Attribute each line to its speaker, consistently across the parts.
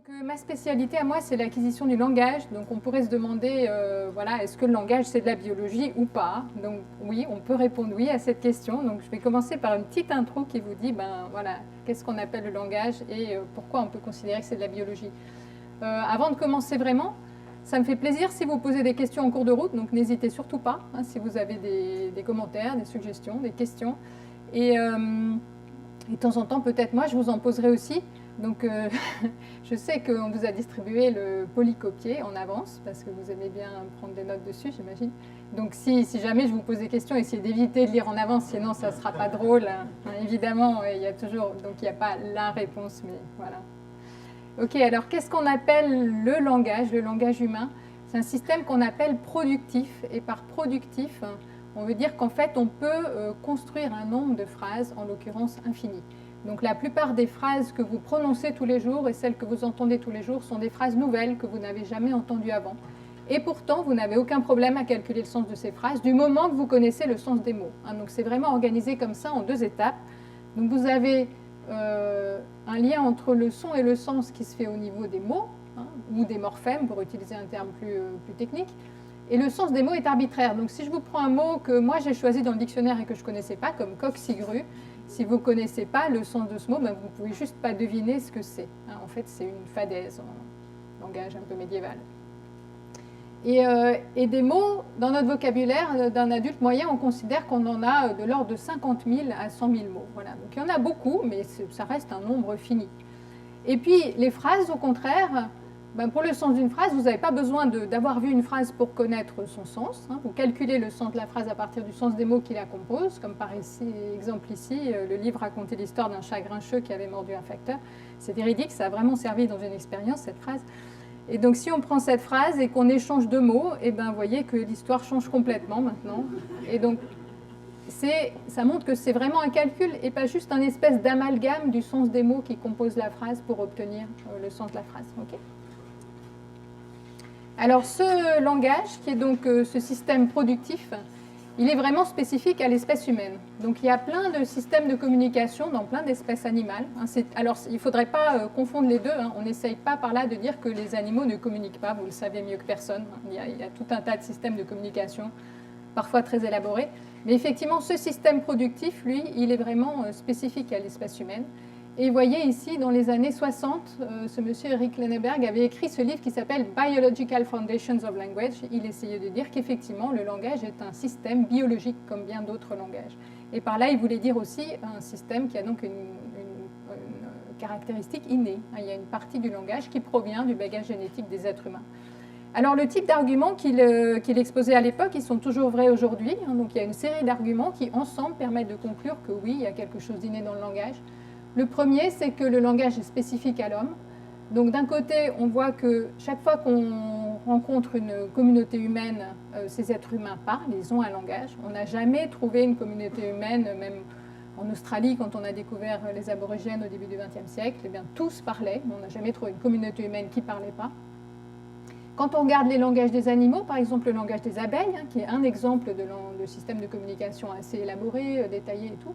Speaker 1: Ma spécialité à moi, c'est l'acquisition du langage. Donc, on pourrait se demander, voilà, est-ce que le langage, c'est de la biologie ou pas? Donc, oui, on peut répondre oui à cette question. Donc, je vais commencer par une petite intro qui vous dit, ben voilà, qu'est-ce qu'on appelle le langage et pourquoi on peut considérer que c'est de la biologie. Avant de commencer vraiment, ça me fait plaisir si vous posez des questions en cours de route. Donc, n'hésitez surtout pas, hein, si vous avez des commentaires, des suggestions, des questions. Et de temps en temps, peut-être moi, je vous en poserai aussi. Donc, je sais qu'on vous a distribué le polycopier en avance, parce que vous aimez bien prendre des notes dessus, j'imagine. Donc, si jamais je vous pose des questions, essayez d'éviter de lire en avance, sinon ça ne sera pas drôle. Hein. Évidemment, il y a toujours, donc il n'y a pas la réponse, mais voilà. Ok, alors qu'est-ce qu'on appelle le langage humain? C'est un système qu'on appelle productif, et par productif, on veut dire qu'en fait, on peut construire un nombre de phrases, en l'occurrence infini. Donc la plupart des phrases que vous prononcez tous les jours et celles que vous entendez tous les jours sont des phrases nouvelles que vous n'avez jamais entendues avant. Et pourtant, vous n'avez aucun problème à calculer le sens de ces phrases du moment que vous connaissez le sens des mots. Hein, donc c'est vraiment organisé comme ça en deux étapes. Donc vous avez un lien entre le son et le sens qui se fait au niveau des mots, hein, ou des morphèmes pour utiliser un terme plus technique. Et le sens des mots est arbitraire. Donc si je vous prends un mot que moi j'ai choisi dans le dictionnaire et que je ne connaissais pas, comme coccygrue, si vous ne connaissez pas le sens de ce mot, ben vous ne pouvez juste pas deviner ce que c'est. Hein, en fait, c'est une fadaise en langage un peu médiéval. Et des mots, dans notre vocabulaire d'un adulte moyen, on considère qu'on en a de l'ordre de 50 000 à 100 000 mots. Voilà. Donc il y en a beaucoup, mais ça reste un nombre fini. Et puis les phrases, au contraire, ben pour le sens d'une phrase, vous n'avez pas besoin d'avoir vu une phrase pour connaître son sens. Hein. Vous calculez le sens de la phrase à partir du sens des mots qui la composent, comme par exemple ici, le livre racontait l'histoire d'un chat grincheux qui avait mordu un facteur. C'est véridique, ça a vraiment servi dans une expérience, cette phrase. Et donc si on prend cette phrase et qu'on échange deux mots, et ben, vous voyez que l'histoire change complètement maintenant. Et donc ça montre que c'est vraiment un calcul et pas juste un espèce d'amalgame du sens des mots qui composent la phrase pour obtenir le sens de la phrase. Okay. Alors ce langage, qui est donc ce système productif, il est vraiment spécifique à l'espèce humaine. Donc il y a plein de systèmes de communication dans plein d'espèces animales. Alors il ne faudrait pas confondre les deux. Hein. On n'essaye pas par là de dire que les animaux ne communiquent pas, vous le savez mieux que personne. Il y a tout un tas de systèmes de communication, parfois très élaborés. Mais effectivement, ce système productif, lui, il est vraiment spécifique à l'espèce humaine. Et vous voyez ici, dans les années 60, ce monsieur Eric Lenneberg avait écrit ce livre qui s'appelle Biological Foundations of Language. Il essayait de dire qu'effectivement, le langage est un système biologique comme bien d'autres langages. Et par là, il voulait dire aussi un système qui a donc une caractéristique innée. Il y a une partie du langage qui provient du bagage génétique des êtres humains. Alors, le type d'arguments qu'il exposait à l'époque, ils sont toujours vrais aujourd'hui. Donc, il y a une série d'arguments qui, ensemble, permettent de conclure que oui, il y a quelque chose d'inné dans le langage. Le premier, c'est que le langage est spécifique à l'homme. Donc d'un côté, on voit que chaque fois qu'on rencontre une communauté humaine, ces êtres humains parlent, ils ont un langage. On n'a jamais trouvé une communauté humaine, même en Australie, quand on a découvert les aborigènes au début du XXe siècle, eh bien, tous parlaient. On n'a jamais trouvé une communauté humaine qui ne parlait pas. Quand on regarde les langages des animaux, par exemple le langage des abeilles, hein, qui est un exemple de système de communication assez élaboré, détaillé et tout,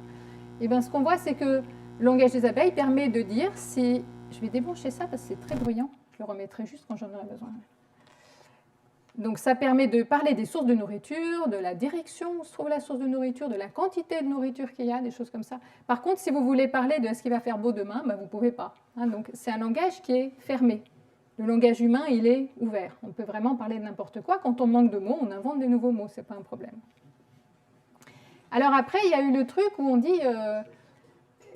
Speaker 1: eh bien, ce qu'on voit, c'est que le langage des abeilles permet de dire si... Je vais débrancher ça parce que c'est très bruyant. Je le remettrai juste quand j'en aurai besoin. Donc ça permet de parler des sources de nourriture, de la direction où se trouve la source de nourriture, de la quantité de nourriture qu'il y a, des choses comme ça. Par contre, si vous voulez parler de ce qui va faire beau demain, ben vous ne pouvez pas. Hein, donc c'est un langage qui est fermé. Le langage humain, il est ouvert. On peut vraiment parler de n'importe quoi. Quand on manque de mots, on invente des nouveaux mots. Ce n'est pas un problème. Alors après, il y a eu le truc où on dit...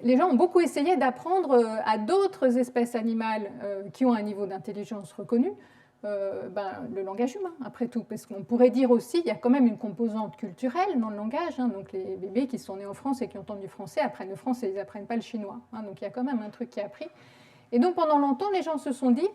Speaker 1: les gens ont beaucoup essayé d'apprendre à d'autres espèces animales qui ont un niveau d'intelligence reconnu le langage humain, après tout. Parce qu'on pourrait dire aussi, il y a quand même une composante culturelle dans le langage. Hein, donc les bébés qui sont nés en France et qui entendent du français apprennent le français, ils n'apprennent pas le chinois. Hein, donc il y a quand même un truc qui est appris. Et donc pendant longtemps, les gens se sont dit,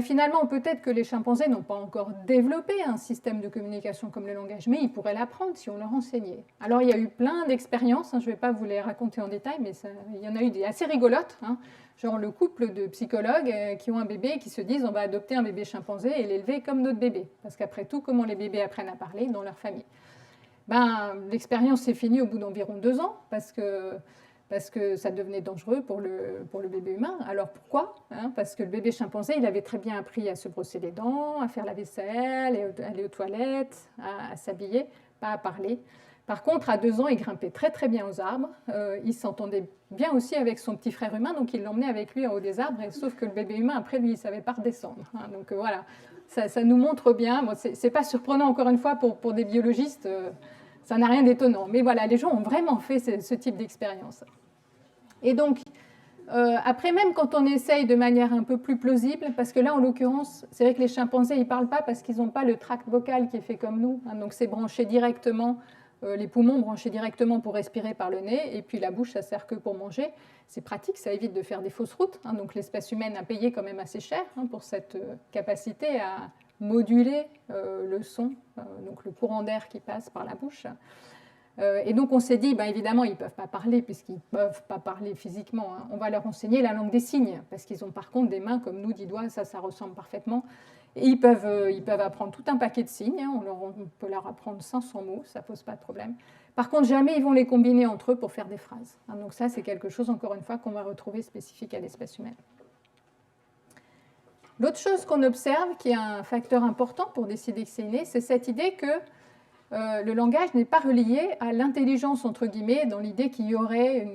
Speaker 1: finalement, peut-être que les chimpanzés n'ont pas encore développé un système de communication comme le langage, mais ils pourraient l'apprendre si on leur enseignait. Alors, il y a eu plein d'expériences, hein, je ne vais pas vous les raconter en détail, mais il y en a eu des assez rigolotes, hein, genre le couple de psychologues qui ont un bébé et qui se disent on va adopter un bébé chimpanzé et l'élever comme notre bébé. Parce qu'après tout, comment les bébés apprennent à parler dans leur famille? L'expérience s'est finie au bout d'environ 2 ans, parce parce que ça devenait dangereux pour le bébé humain. Alors pourquoi? Parce que le bébé chimpanzé, il avait très bien appris à se brosser les dents, à faire la vaisselle, à aller aux toilettes, à s'habiller, pas à parler. Par contre, à 2 ans, il grimpait très très bien aux arbres. Il s'entendait bien aussi avec son petit frère humain, donc il l'emmenait avec lui en haut des arbres, sauf que le bébé humain, après lui, il ne savait pas redescendre. Donc voilà, ça nous montre bien. Bon, ce n'est pas surprenant, encore une fois, pour des biologistes, ça n'a rien d'étonnant. Mais voilà, les gens ont vraiment fait ce type d'expérience. Et donc, après, même quand on essaye de manière un peu plus plausible, parce que là, en l'occurrence, c'est vrai que les chimpanzés, ils ne parlent pas parce qu'ils n'ont pas le tract vocal qui est fait comme nous. Donc, c'est branché directement, les poumons branchés directement pour respirer par le nez, et puis la bouche, ça sert que pour manger. C'est pratique, ça évite de faire des fausses routes. Donc, l'espèce humaine a payé quand même assez cher pour cette capacité à moduler le son, donc le courant d'air qui passe par la bouche. Et donc on s'est dit, évidemment, ils ne peuvent pas parler puisqu'ils ne peuvent pas parler physiquement. On va leur enseigner la langue des signes parce qu'ils ont par contre des mains comme nous, 10 doigts, ça ressemble parfaitement. Et ils peuvent apprendre tout un paquet de signes. On peut leur apprendre 500 mots, ça ne pose pas de problème. Par contre, jamais ils vont les combiner entre eux pour faire des phrases. Donc ça, c'est quelque chose, encore une fois, qu'on va retrouver spécifique à l'espèce humaine. L'autre chose qu'on observe, qui est un facteur important pour décider que c'est inné, c'est cette idée que le langage n'est pas relié à l'intelligence, entre guillemets, dans l'idée qu'il y aurait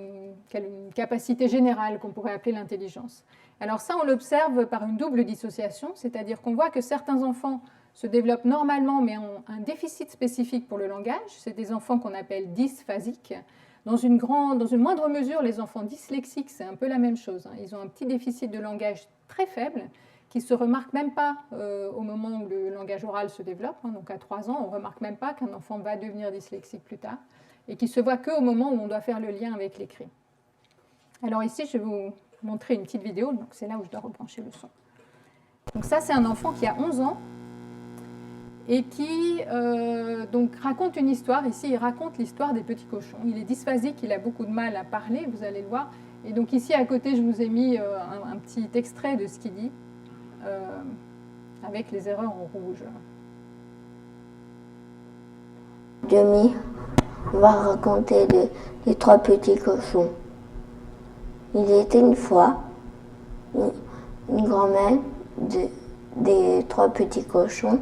Speaker 1: une capacité générale qu'on pourrait appeler l'intelligence. Alors ça, on l'observe par une double dissociation, c'est-à-dire qu'on voit que certains enfants se développent normalement, mais ont un déficit spécifique pour le langage. C'est des enfants qu'on appelle dysphasiques. Dans une moindre mesure, les enfants dyslexiques, c'est un peu la même chose. Ils ont un petit déficit de langage très faible, qui ne se remarque même pas au moment où le langage oral se développe. Donc à 3 ans, on ne remarque même pas qu'un enfant va devenir dyslexique plus tard, et qui se voit qu'au moment où on doit faire le lien avec l'écrit. Alors ici, je vais vous montrer une petite vidéo, donc c'est là où je dois rebrancher le son. Donc ça, c'est un enfant qui a 11 ans, et qui donc raconte une histoire. Ici, il raconte l'histoire des petits cochons. Il est dysphasique, il a beaucoup de mal à parler, vous allez le voir. Et donc ici, à côté, je vous ai mis un petit extrait de ce qu'il dit. Avec les erreurs en rouge.
Speaker 2: Demi va raconter les 3 petits cochons. Il était une fois une grand-mère des 3 petits cochons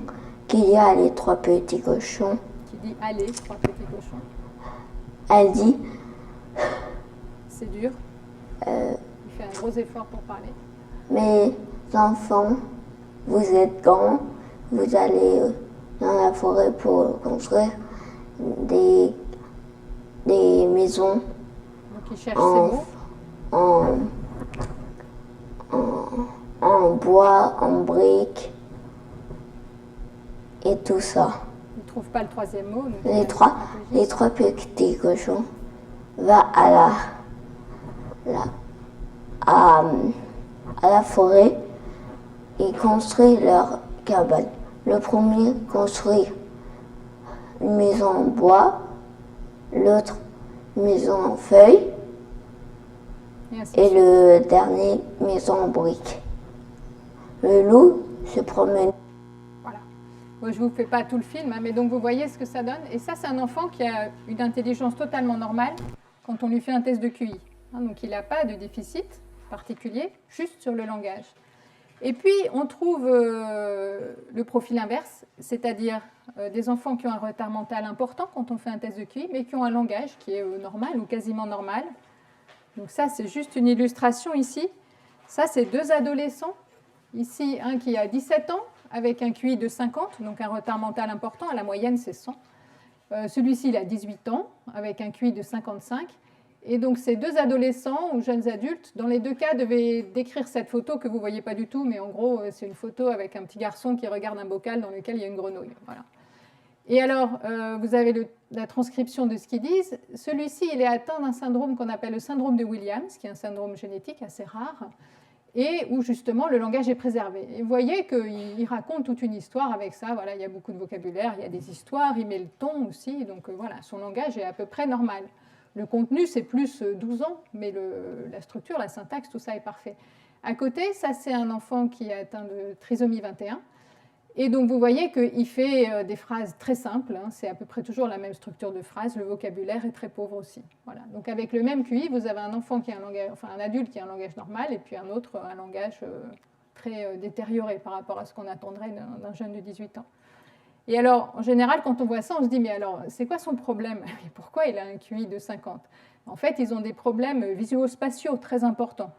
Speaker 2: qui dit à les 3 petits cochons.
Speaker 1: Qui dit allez, 3 petits cochons.
Speaker 2: Elle dit.
Speaker 1: C'est dur. Il fait un gros effort pour parler.
Speaker 2: Mes enfants, vous êtes grands, vous allez dans la forêt pour construire des maisons.
Speaker 1: Donc il cherche ces mots.
Speaker 2: En bois, en briques et tout ça.
Speaker 1: Il ne trouve pas le 3e mot.
Speaker 2: Les trois petits cochons vont à la forêt et construisent leur cabane. Le premier construit une maison en bois, l'autre maison en feuilles et le dernier maison en briques. Le loup se promène.
Speaker 1: Voilà. Bon, je ne vous fais pas tout le film, mais donc vous voyez ce que ça donne. Et ça, c'est un enfant qui a une intelligence totalement normale quand on lui fait un test de QI. Donc il n'a pas de déficit particulier, juste sur le langage. Et puis, on trouve le profil inverse, c'est-à-dire des enfants qui ont un retard mental important quand on fait un test de QI, mais qui ont un langage qui est normal ou quasiment normal. Donc ça, c'est juste une illustration ici. Ça, c'est 2 adolescents. Ici, un qui a 17 ans, avec un QI de 50, donc un retard mental important. À la moyenne, c'est 100. Celui-ci, il a 18 ans, avec un QI de 55. Et donc ces 2 adolescents ou jeunes adultes, dans les 2 cas, devaient décrire cette photo que vous ne voyez pas du tout, mais en gros, c'est une photo avec un petit garçon qui regarde un bocal dans lequel il y a une grenouille. Voilà. Et alors, vous avez la transcription de ce qu'ils disent. Celui-ci, il est atteint d'un syndrome qu'on appelle le syndrome de Williams, qui est un syndrome génétique assez rare, et où justement le langage est préservé. Et vous voyez qu'il raconte toute une histoire avec ça. Voilà, il y a beaucoup de vocabulaire, il y a des histoires, il met le ton aussi, donc voilà, son langage est à peu près normal. Le contenu, c'est plus 12 ans, mais la structure, la syntaxe, tout ça est parfait. À côté, ça, c'est un enfant qui est atteint de trisomie 21 Et donc vous voyez qu'il fait des phrases très simples, hein, c'est à peu près toujours la même structure de phrase, le vocabulaire est très pauvre aussi. Voilà. Donc avec le même QI, vous avez un enfant qui a un langage, enfin un adulte qui a un langage normal, et puis un autre, un langage très détérioré par rapport à ce qu'on attendrait d'un jeune de 18 ans. Et alors, en général, quand on voit ça, on se dit, mais alors, c'est quoi son problème? Pourquoi il a un QI de 50? En fait, ils ont des problèmes visuospatiaux très importants.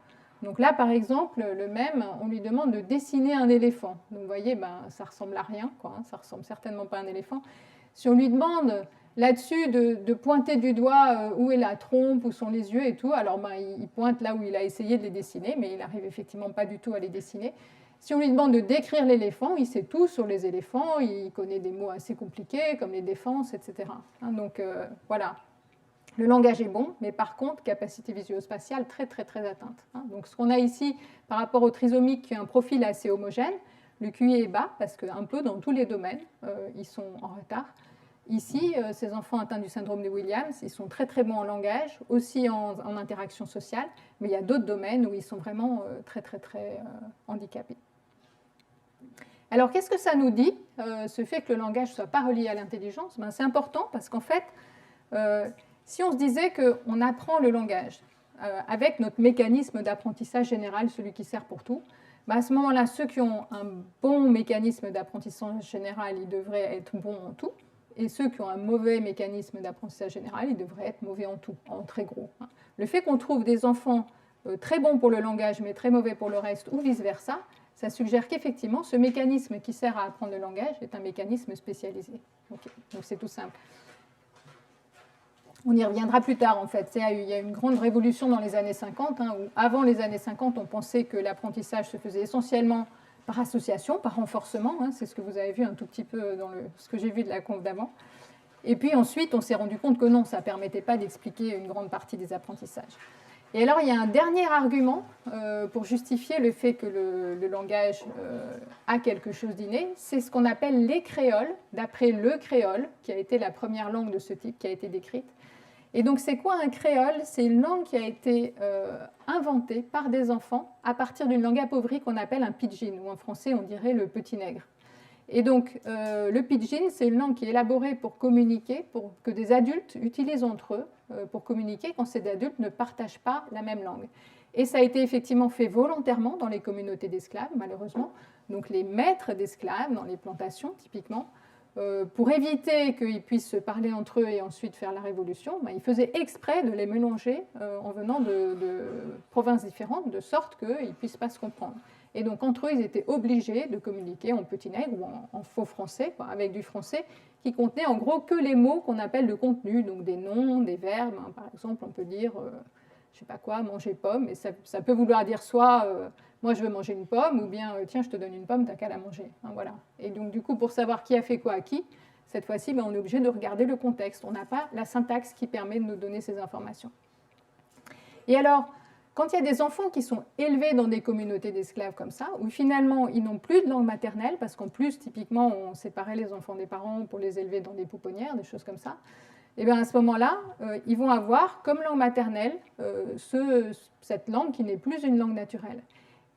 Speaker 1: Donc là, par exemple, le même, on lui demande de dessiner un éléphant. Donc vous voyez, ben, ça ressemble à rien, quoi, hein, ça ressemble certainement pas à un éléphant. Si on lui demande là-dessus de pointer du doigt où est la trompe, où sont les yeux et tout, alors ben, il pointe là où il a essayé de les dessiner, mais il n'arrive effectivement pas du tout à les dessiner. Si on lui demande de décrire l'éléphant, il sait tout sur les éléphants, il connaît des mots assez compliqués comme les défenses, etc. Hein, donc voilà. Le langage est bon, mais par contre, capacité visuospatiale très très très atteinte. Hein. Donc ce qu'on a ici par rapport au trisomique qui a un profil assez homogène, le QI est bas parce qu'un peu dans tous les domaines, ils sont en retard. Ici, ces enfants atteints du syndrome de Williams, ils sont très très bons en langage, aussi en interaction sociale, mais il y a d'autres domaines où ils sont vraiment très très très handicapés. Alors qu'est-ce que ça nous dit, ce fait que le langage ne soit pas relié à l'intelligence? Ben, c'est important parce qu'en fait, si on se disait qu'on apprend le langage avec notre mécanisme d'apprentissage général, celui qui sert pour tout, ben à ce moment-là, ceux qui ont un bon mécanisme d'apprentissage général, ils devraient être bons en tout, et ceux qui ont un mauvais mécanisme d'apprentissage général, ils devraient être mauvais en tout, en très gros. Le fait qu'on trouve des enfants très bons pour le langage, mais très mauvais pour le reste, ou vice-versa, ça suggère qu'effectivement, ce mécanisme qui sert à apprendre le langage est un mécanisme spécialisé. Okay. Donc c'est tout simple. On y reviendra plus tard, en fait. Il y a une grande révolution dans les années 50, hein, où avant les années 50, on pensait que l'apprentissage se faisait essentiellement par association, par renforcement. Hein, c'est ce que vous avez vu un tout petit peu dans ce que j'ai vu de la conf d'avant. Et puis ensuite, on s'est rendu compte que non, ça ne permettait pas d'expliquer une grande partie des apprentissages. Et alors, il y a un dernier argument pour justifier le fait que le langage a quelque chose d'inné, c'est ce qu'on appelle les créoles, d'après le créole, qui a été la première langue de ce type qui a été décrite. Et donc, c'est quoi un créole? C'est une langue qui a été inventée par des enfants à partir d'une langue appauvrie qu'on appelle un pidgin, ou en français, on dirait le petit nègre. Et donc, le pidgin, c'est une langue qui est élaborée pour communiquer, pour que des adultes utilisent entre eux pour communiquer quand ces adultes ne partagent pas la même langue. Et ça a été effectivement fait volontairement dans les communautés d'esclaves, malheureusement. Donc, les maîtres d'esclaves, dans les plantations, typiquement, pour éviter qu'ils puissent se parler entre eux et ensuite faire la révolution, ben, ils faisaient exprès de les mélanger en venant de provinces différentes, de sorte qu'ils ne puissent pas se comprendre. Et donc, entre eux, ils étaient obligés de communiquer en petit nègre ou en faux français, quoi, avec du français qui contenait en gros que les mots qu'on appelle le contenu, donc des noms, des verbes. Hein, par exemple, on peut dire, je ne sais pas quoi, manger pomme, et ça peut vouloir dire soit moi je veux manger une pomme, ou bien tiens, je te donne une pomme, t'as qu'à la manger. Hein, voilà. Et donc, du coup, pour savoir qui a fait quoi à qui, cette fois-ci, ben, on est obligé de regarder le contexte. On n'a pas la syntaxe qui permet de nous donner ces informations. Et alors, quand il y a des enfants qui sont élevés dans des communautés d'esclaves comme ça, où finalement ils n'ont plus de langue maternelle, parce qu'en plus, typiquement, on séparait les enfants des parents pour les élever dans des pouponnières, des choses comme ça, et bien à ce moment-là, ils vont avoir comme langue maternelle cette langue qui n'est plus une langue naturelle.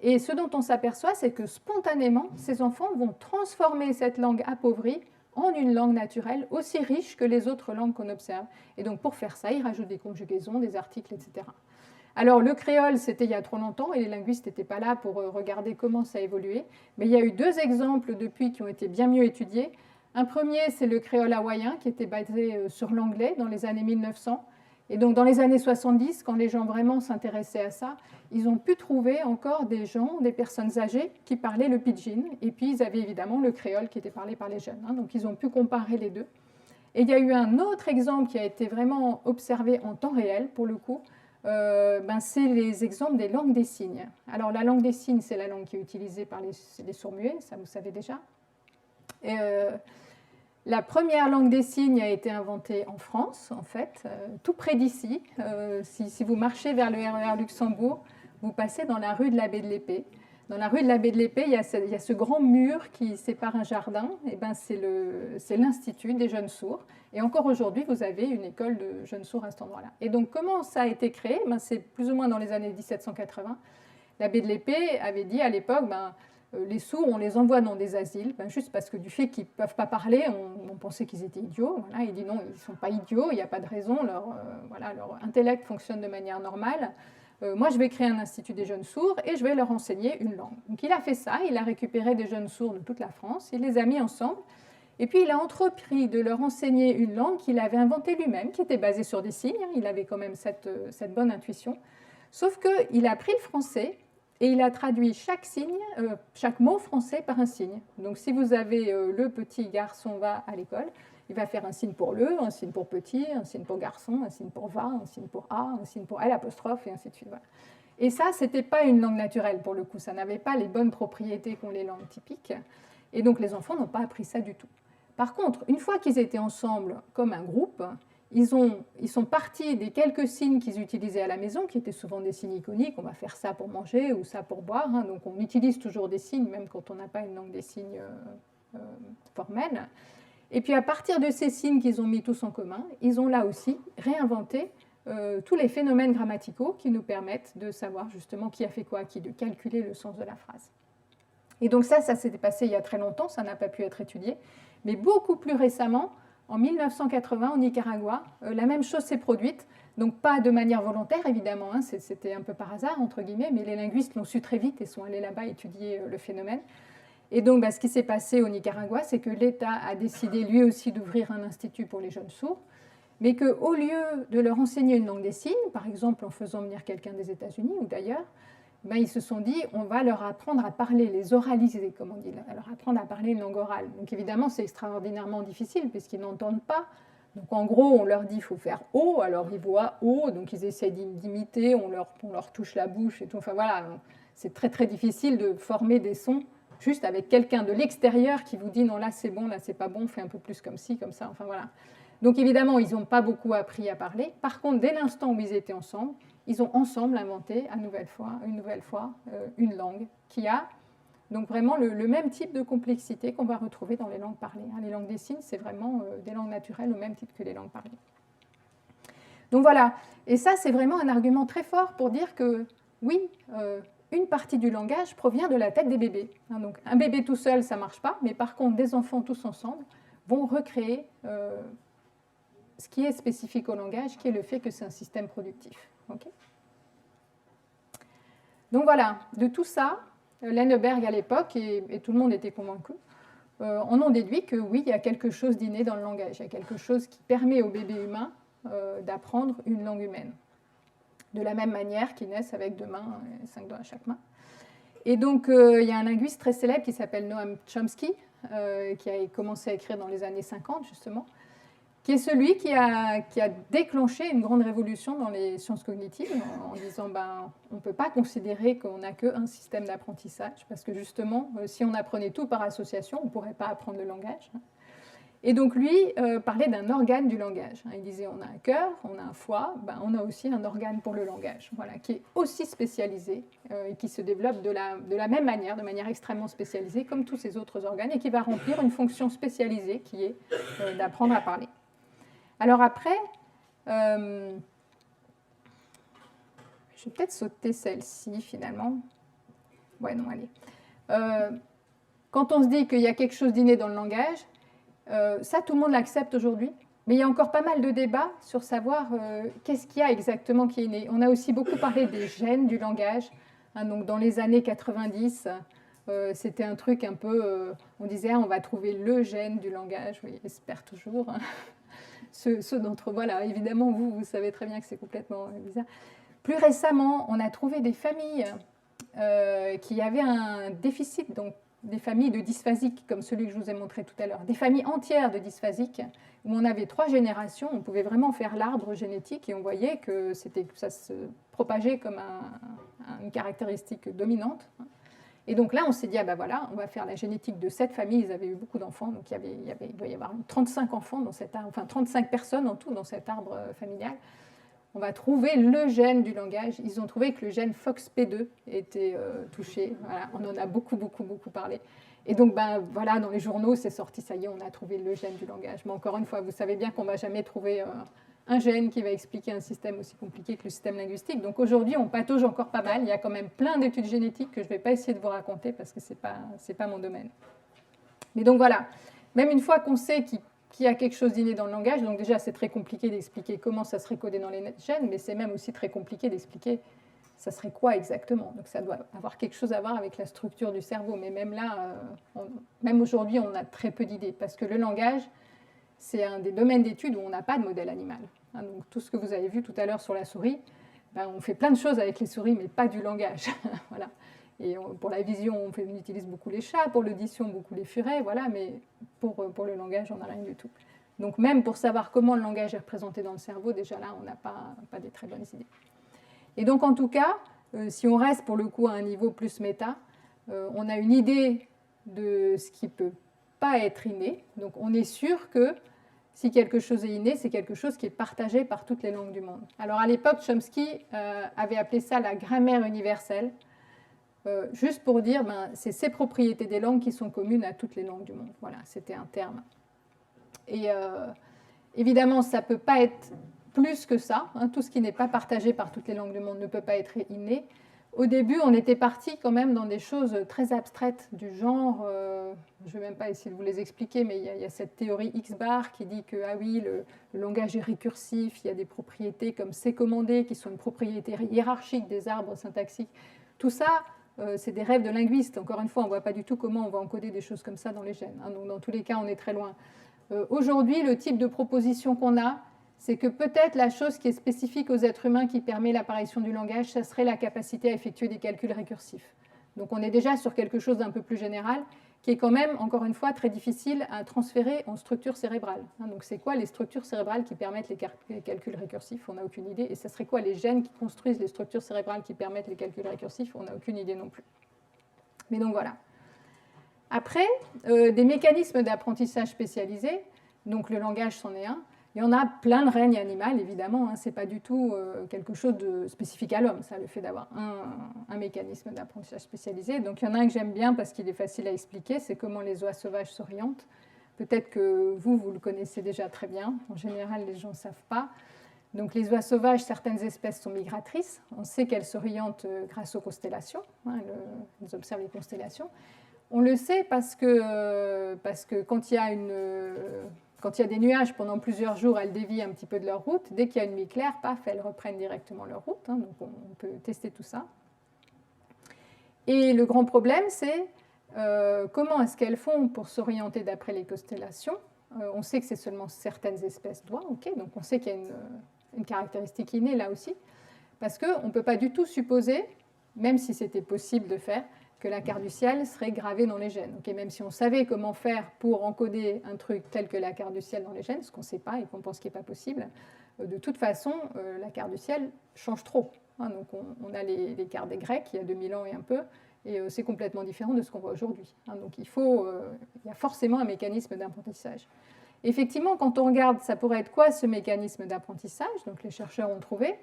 Speaker 1: Et ce dont on s'aperçoit, c'est que spontanément, ces enfants vont transformer cette langue appauvrie en une langue naturelle aussi riche que les autres langues qu'on observe. Et donc pour faire ça, ils rajoutent des conjugaisons, des articles, etc. Alors le créole, c'était il y a trop longtemps et les linguistes n'étaient pas là pour regarder comment ça a évolué. Mais il y a eu deux exemples depuis qui ont été bien mieux étudiés. Un premier, c'est le créole hawaïen qui était basé sur l'anglais dans les années 1900. Et donc dans les années 70, quand les gens vraiment s'intéressaient à ça, ils ont pu trouver encore des gens, des personnes âgées qui parlaient le pidgin. Et puis ils avaient évidemment le créole qui était parlé par les jeunes. Hein, donc ils ont pu comparer les deux. Et il y a eu un autre exemple qui a été vraiment observé en temps réel pour le coup. C'est les exemples des langues des signes. Alors la langue des signes, c'est la langue qui est utilisée par les sourds-muets, ça vous savez déjà. Et, la première langue des signes a été inventée en France, en fait, tout près d'ici. Si vous marchez vers le RER Luxembourg, vous passez dans la rue de l'Abbé de l'Épée. Dans la rue de l'Abbé de l'Épée, il y a ce grand mur qui sépare un jardin. Et ben, c'est l'Institut des jeunes sourds. Et encore aujourd'hui, vous avez une école de jeunes sourds à cet endroit-là. Et donc, comment ça a été créé? Ben, c'est plus ou moins dans les années 1780. L'Abbé de l'Épée avait dit à l'époque, les sourds, on les envoie dans des asiles, juste parce que du fait qu'ils ne peuvent pas parler, on pensait qu'ils étaient idiots. Voilà, il dit non, ils ne sont pas idiots, il n'y a pas de raison, leur intellect fonctionne de manière normale. Moi, je vais créer un institut des jeunes sourds et je vais leur enseigner une langue. Donc il a fait ça, il a récupéré des jeunes sourds de toute la France, il les a mis ensemble, et puis il a entrepris de leur enseigner une langue qu'il avait inventée lui-même, qui était basée sur des signes, il avait quand même cette bonne intuition, sauf qu'il a pris le français et il a traduit chaque signe, chaque mot français par un signe. Donc si vous avez le petit garçon va à l'école, il va faire un signe pour le, un signe pour petit, un signe pour garçon, un signe pour va, un signe pour a, un signe pour L apostrophe, et ainsi de suite. Voilà. Et ça, ce n'était pas une langue naturelle pour le coup, ça n'avait pas les bonnes propriétés qu'ont les langues typiques. Et donc les enfants n'ont pas appris ça du tout. Par contre, une fois qu'ils étaient ensemble comme un groupe, ils sont partis des quelques signes qu'ils utilisaient à la maison, qui étaient souvent des signes iconiques, on va faire ça pour manger ou ça pour boire, hein, donc on utilise toujours des signes, même quand on n'a pas une langue des signes formelle. Et puis à partir de ces signes qu'ils ont mis tous en commun, ils ont là aussi réinventé tous les phénomènes grammaticaux qui nous permettent de savoir justement qui a fait quoi à qui, de calculer le sens de la phrase. Et donc ça s'était passé il y a très longtemps, ça n'a pas pu être étudié, mais beaucoup plus récemment, en 1980 au Nicaragua, la même chose s'est produite, donc pas de manière volontaire évidemment, hein, c'était un peu par hasard entre guillemets, mais les linguistes l'ont su très vite et sont allés là-bas étudier le phénomène. Et donc, ce qui s'est passé au Nicaragua, c'est que l'État a décidé lui aussi d'ouvrir un institut pour les jeunes sourds, mais qu'au lieu de leur enseigner une langue des signes, par exemple en faisant venir quelqu'un des États-Unis ou d'ailleurs, ils se sont dit on va leur apprendre à parler, les oraliser, comme on dit, leur apprendre à parler une langue orale. Donc évidemment, c'est extraordinairement difficile puisqu'ils n'entendent pas. Donc en gros, on leur dit il faut faire O, alors ils voient O, donc ils essaient d'imiter, on leur touche la bouche et tout. Enfin voilà, c'est très très difficile de former des sons juste avec quelqu'un de l'extérieur qui vous dit non, là c'est bon, là c'est pas bon, fais un peu plus comme ci, comme ça, enfin voilà. Donc évidemment, ils n'ont pas beaucoup appris à parler. Par contre, dès l'instant où ils étaient ensemble, ils ont ensemble inventé une nouvelle fois une langue qui a donc vraiment le même type de complexité qu'on va retrouver dans les langues parlées. Les langues des signes, c'est vraiment des langues naturelles au même titre que les langues parlées. Donc voilà, et ça c'est vraiment un argument très fort pour dire que oui, une partie du langage provient de la tête des bébés. Donc un bébé tout seul, ça ne marche pas, mais par contre, des enfants tous ensemble vont recréer ce qui est spécifique au langage, qui est le fait que c'est un système productif. Okay. Donc voilà, de tout ça, Lenneberg à l'époque, et tout le monde était convaincu, en ont déduit que oui, il y a quelque chose d'inné dans le langage, il y a quelque chose qui permet au bébé humain d'apprendre une langue humaine. De la même manière qu'ils naissent avec 2 mains et 5 doigts à chaque main. Et donc, il y a un linguiste très célèbre qui s'appelle Noam Chomsky, qui a commencé à écrire dans les années 50, justement, qui est celui qui a déclenché une grande révolution dans les sciences cognitives, en disant on ne peut pas considérer qu'on n'a qu'un système d'apprentissage, parce que justement, si on apprenait tout par association, on ne pourrait pas apprendre le langage. Et donc lui parlait d'un organe du langage. Il disait on a un cœur, on a un foie, on a aussi un organe pour le langage, voilà, qui est aussi spécialisé et qui se développe de la même manière, de manière extrêmement spécialisée, comme tous ces autres organes, et qui va remplir une fonction spécialisée qui est d'apprendre à parler. Alors après, je vais peut-être sauter celle-ci finalement. Ouais, non, allez. Quand on se dit qu'il y a quelque chose d'inné dans le langage, ça, tout le monde l'accepte aujourd'hui, mais il y a encore pas mal de débats sur savoir qu'est-ce qu'il y a exactement qui est inné. On a aussi beaucoup parlé des gènes du langage. Donc dans les années 90, c'était un truc un peu... on disait, on va trouver le gène du langage. Oui, j'espère toujours. Ceux d'entre vous, voilà, évidemment, vous savez très bien que c'est complètement bizarre. Plus récemment, on a trouvé des familles qui avaient un déficit, donc des familles de dysphasiques, comme celui que je vous ai montré tout à l'heure, des familles entières de dysphasiques, où on avait 3 générations, on pouvait vraiment faire l'arbre génétique et on voyait que ça se propageait comme une caractéristique dominante. Et donc là, on s'est dit, voilà, on va faire la génétique de cette famille, ils avaient eu beaucoup d'enfants, donc il doit y avoir 35 enfants dans cet arbre, enfin 35 personnes en tout dans cet arbre familial. On va trouver le gène du langage. Ils ont trouvé que le gène FOXP2 était touché. Voilà, on en a beaucoup parlé. Et donc, voilà, dans les journaux, c'est sorti, ça y est, on a trouvé le gène du langage. Mais encore une fois, vous savez bien qu'on ne va jamais trouver un gène qui va expliquer un système aussi compliqué que le système linguistique. Donc aujourd'hui, on patauge encore pas mal. Il y a quand même plein d'études génétiques que je ne vais pas essayer de vous raconter parce que ce n'est pas mon domaine. Mais donc voilà, même une fois qu'on sait qu'il y a quelque chose d'inné dans le langage, donc déjà c'est très compliqué d'expliquer comment ça serait codé dans les gènes, mais c'est même aussi très compliqué d'expliquer ça serait quoi exactement. Donc ça doit avoir quelque chose à voir avec la structure du cerveau. Mais même là, même aujourd'hui, on a très peu d'idées parce que le langage, c'est un des domaines d'études où on n'a pas de modèle animal. Donc tout ce que vous avez vu tout à l'heure sur la souris, on fait plein de choses avec les souris, mais pas du langage. Voilà. Et pour la vision, on utilise beaucoup les chats, pour l'audition, beaucoup les furets, voilà, mais pour le langage, on n'a rien du tout. Donc même pour savoir comment le langage est représenté dans le cerveau, déjà là, on n'a pas des très bonnes idées. Et donc en tout cas, si on reste pour le coup à un niveau plus méta, on a une idée de ce qui ne peut pas être inné. Donc on est sûr que si quelque chose est inné, c'est quelque chose qui est partagé par toutes les langues du monde. Alors à l'époque, Chomsky avait appelé ça la grammaire universelle, juste pour dire c'est ces propriétés des langues qui sont communes à toutes les langues du monde. Voilà, c'était un terme. Et évidemment, ça ne peut pas être plus que ça. Tout ce qui n'est pas partagé par toutes les langues du monde ne peut pas être inné. Au début, on était parti quand même dans des choses très abstraites du genre, je ne vais même pas essayer de vous les expliquer, mais il y a cette théorie X-bar qui dit que ah oui, le langage est récursif, il y a des propriétés comme c'est commandé qui sont une propriété hiérarchique des arbres syntaxiques. Tout ça, c'est des rêves de linguistes. Encore une fois, on ne voit pas du tout comment on va encoder des choses comme ça dans les gènes. Donc dans tous les cas, on est très loin. Aujourd'hui, le type de proposition qu'on a, c'est que peut-être la chose qui est spécifique aux êtres humains qui permet l'apparition du langage, ça serait la capacité à effectuer des calculs récursifs. Donc on est déjà sur quelque chose d'un peu plus général, qui est quand même, encore une fois, très difficile à transférer en structure cérébrale. Donc c'est quoi les structures cérébrales qui permettent les calculs récursifs? On n'a aucune idée. Et ça serait quoi les gènes qui construisent les structures cérébrales qui permettent les calculs récursifs? On n'a aucune idée non plus. Mais donc voilà. Après, des mécanismes d'apprentissage spécialisés, donc le langage c'en est un. Il y en a plein de règnes animal, évidemment. Ce n'est pas du tout quelque chose de spécifique à l'homme, ça, le fait d'avoir un mécanisme d'apprentissage spécialisé. Donc il y en a un que j'aime bien parce qu'il est facile à expliquer, c'est comment les oies sauvages s'orientent. Peut-être que vous le connaissez déjà très bien. En général, les gens ne savent pas. Donc les oies sauvages, certaines espèces sont migratrices. On sait qu'elles s'orientent grâce aux constellations. Elles observent les constellations. On le sait parce que quand il y a des nuages pendant plusieurs jours, elles dévient un petit peu de leur route. Dès qu'il y a une nuit claire, paf, elles reprennent directement leur route. Donc on peut tester tout ça. Et le grand problème, c'est comment est-ce qu'elles font pour s'orienter d'après les constellations. On sait que c'est seulement certaines espèces d'oies, donc on sait qu'il y a une caractéristique innée là aussi, parce qu'on ne peut pas du tout supposer, même si c'était possible de faire, que la carte du ciel serait gravée dans les gènes. Même si on savait comment faire pour encoder un truc tel que la carte du ciel dans les gènes, ce qu'on ne sait pas et qu'on pense qu'il n'est pas possible, de toute façon, la carte du ciel change trop. Donc on a les cartes des Grecs, il y a 2000 ans et un peu, et c'est complètement différent de ce qu'on voit aujourd'hui. Donc il y a forcément un mécanisme d'apprentissage. Effectivement, quand on regarde, ça pourrait être quoi ce mécanisme d'apprentissage? Donc les chercheurs ont trouvé.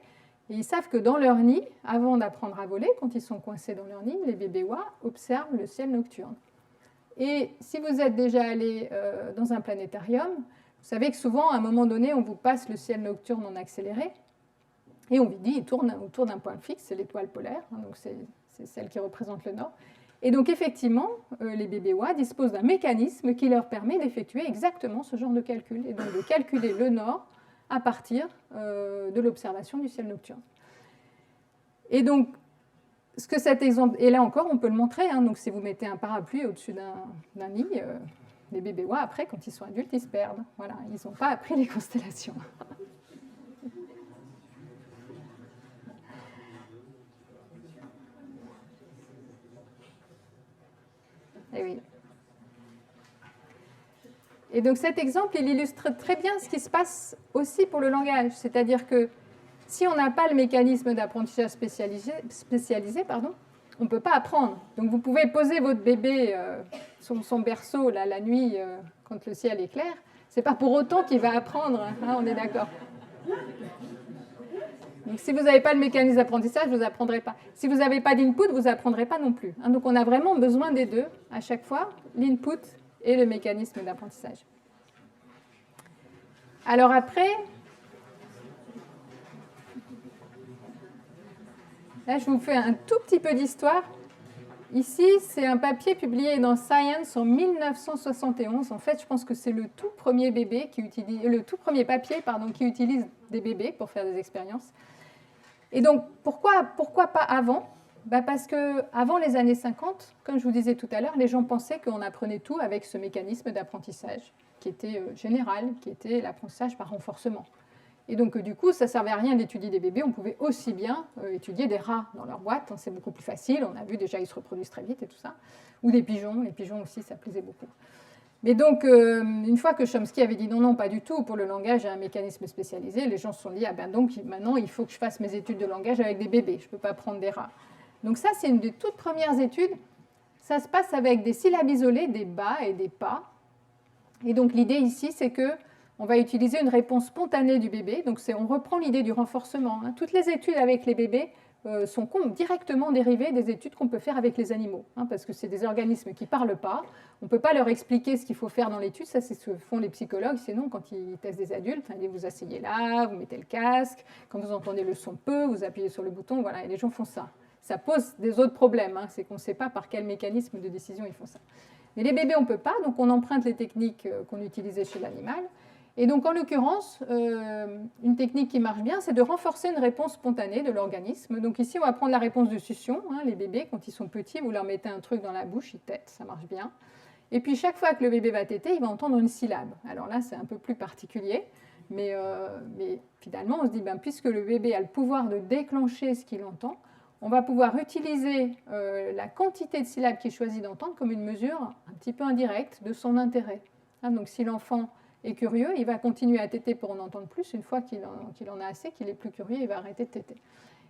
Speaker 1: Et ils savent que dans leur nid, avant d'apprendre à voler, quand ils sont coincés dans leur nid, les bébés oies observent le ciel nocturne. Et si vous êtes déjà allé dans un planétarium, vous savez que souvent, à un moment donné, on vous passe le ciel nocturne en accéléré, et on vous dit, il tourne autour d'un point fixe, c'est l'étoile polaire, donc c'est celle qui représente le nord. Et donc effectivement, les bébés oies disposent d'un mécanisme qui leur permet d'effectuer exactement ce genre de calcul, et donc de calculer le nord à partir de l'observation du ciel nocturne. Et donc, ce que cet exemple, et là encore, on peut le montrer, donc si vous mettez un parapluie au-dessus d'un nid, les bébés oies, après, quand ils sont adultes, ils se perdent. Voilà, ils n'ont pas appris les constellations. Et oui. Et donc cet exemple, il illustre très bien ce qui se passe aussi pour le langage. C'est-à-dire que si on n'a pas le mécanisme d'apprentissage spécialisé, on ne peut pas apprendre. Donc vous pouvez poser votre bébé sur son berceau la nuit quand le ciel est clair. Ce n'est pas pour autant qu'il va apprendre, on est d'accord. Donc si vous n'avez pas le mécanisme d'apprentissage, vous n'apprendrez pas. Si vous n'avez pas d'input, vous n'apprendrez pas non plus. Donc on a vraiment besoin des deux à chaque fois, l'input et le mécanisme d'apprentissage. Alors après, Là, je vous fais un tout petit peu d'histoire. Ici, c'est un papier publié dans Science en 1971. En fait, je pense que c'est le tout premier papier qui utilise des bébés pour faire des expériences. Et donc, pourquoi pas avant? Parce qu'avant les années 50, comme je vous disais tout à l'heure, les gens pensaient qu'on apprenait tout avec ce mécanisme d'apprentissage qui était général, qui était l'apprentissage par renforcement. Et donc, du coup, ça ne servait à rien d'étudier des bébés. On pouvait aussi bien étudier des rats dans leur boîte. C'est beaucoup plus facile. On a vu déjà, ils se reproduisent très vite et tout ça. Ou des pigeons. Les pigeons aussi, ça plaisait beaucoup. Mais donc, une fois que Chomsky avait dit non, non, pas du tout, pour le langage, il y a un mécanisme spécialisé, les gens se sont dit, ah ben donc, maintenant, il faut que je fasse mes études de langage avec des bébés. Je ne peux pas prendre des rats. Donc ça, c'est une des toutes premières études. Ça se passe avec des syllabes isolées, des ba et des pa. Et donc, l'idée ici, c'est que on va utiliser une réponse spontanée du bébé. Donc, on reprend l'idée du renforcement. Toutes les études avec les bébés sont directement dérivées des études qu'on peut faire avec les animaux, parce que c'est des organismes qui ne parlent pas. On ne peut pas leur expliquer ce qu'il faut faire dans l'étude. Ça, c'est ce que font les psychologues. Sinon, quand ils testent des adultes, vous asseyez là, vous mettez le casque. Quand vous entendez le son peu, vous appuyez sur le bouton. Voilà, et les gens font ça. Ça pose des autres problèmes. C'est qu'on ne sait pas par quel mécanisme de décision ils font ça. Mais les bébés, on ne peut pas. Donc, on emprunte les techniques qu'on utilisait chez l'animal. Et donc, en l'occurrence, une technique qui marche bien, c'est de renforcer une réponse spontanée de l'organisme. Donc ici, on va prendre la réponse de succion. Les bébés, quand ils sont petits, vous leur mettez un truc dans la bouche, ils tètent, ça marche bien. Et puis, chaque fois que le bébé va téter, il va entendre une syllabe. Alors là, c'est un peu plus particulier. Mais finalement, on se dit, puisque le bébé a le pouvoir de déclencher ce qu'il entend, on va pouvoir utiliser la quantité de syllabes qu'il choisit d'entendre comme une mesure un petit peu indirecte de son intérêt. Donc, si l'enfant est curieux, il va continuer à téter pour en entendre plus. Une fois qu'il en a assez, qu'il est plus curieux, il va arrêter de téter.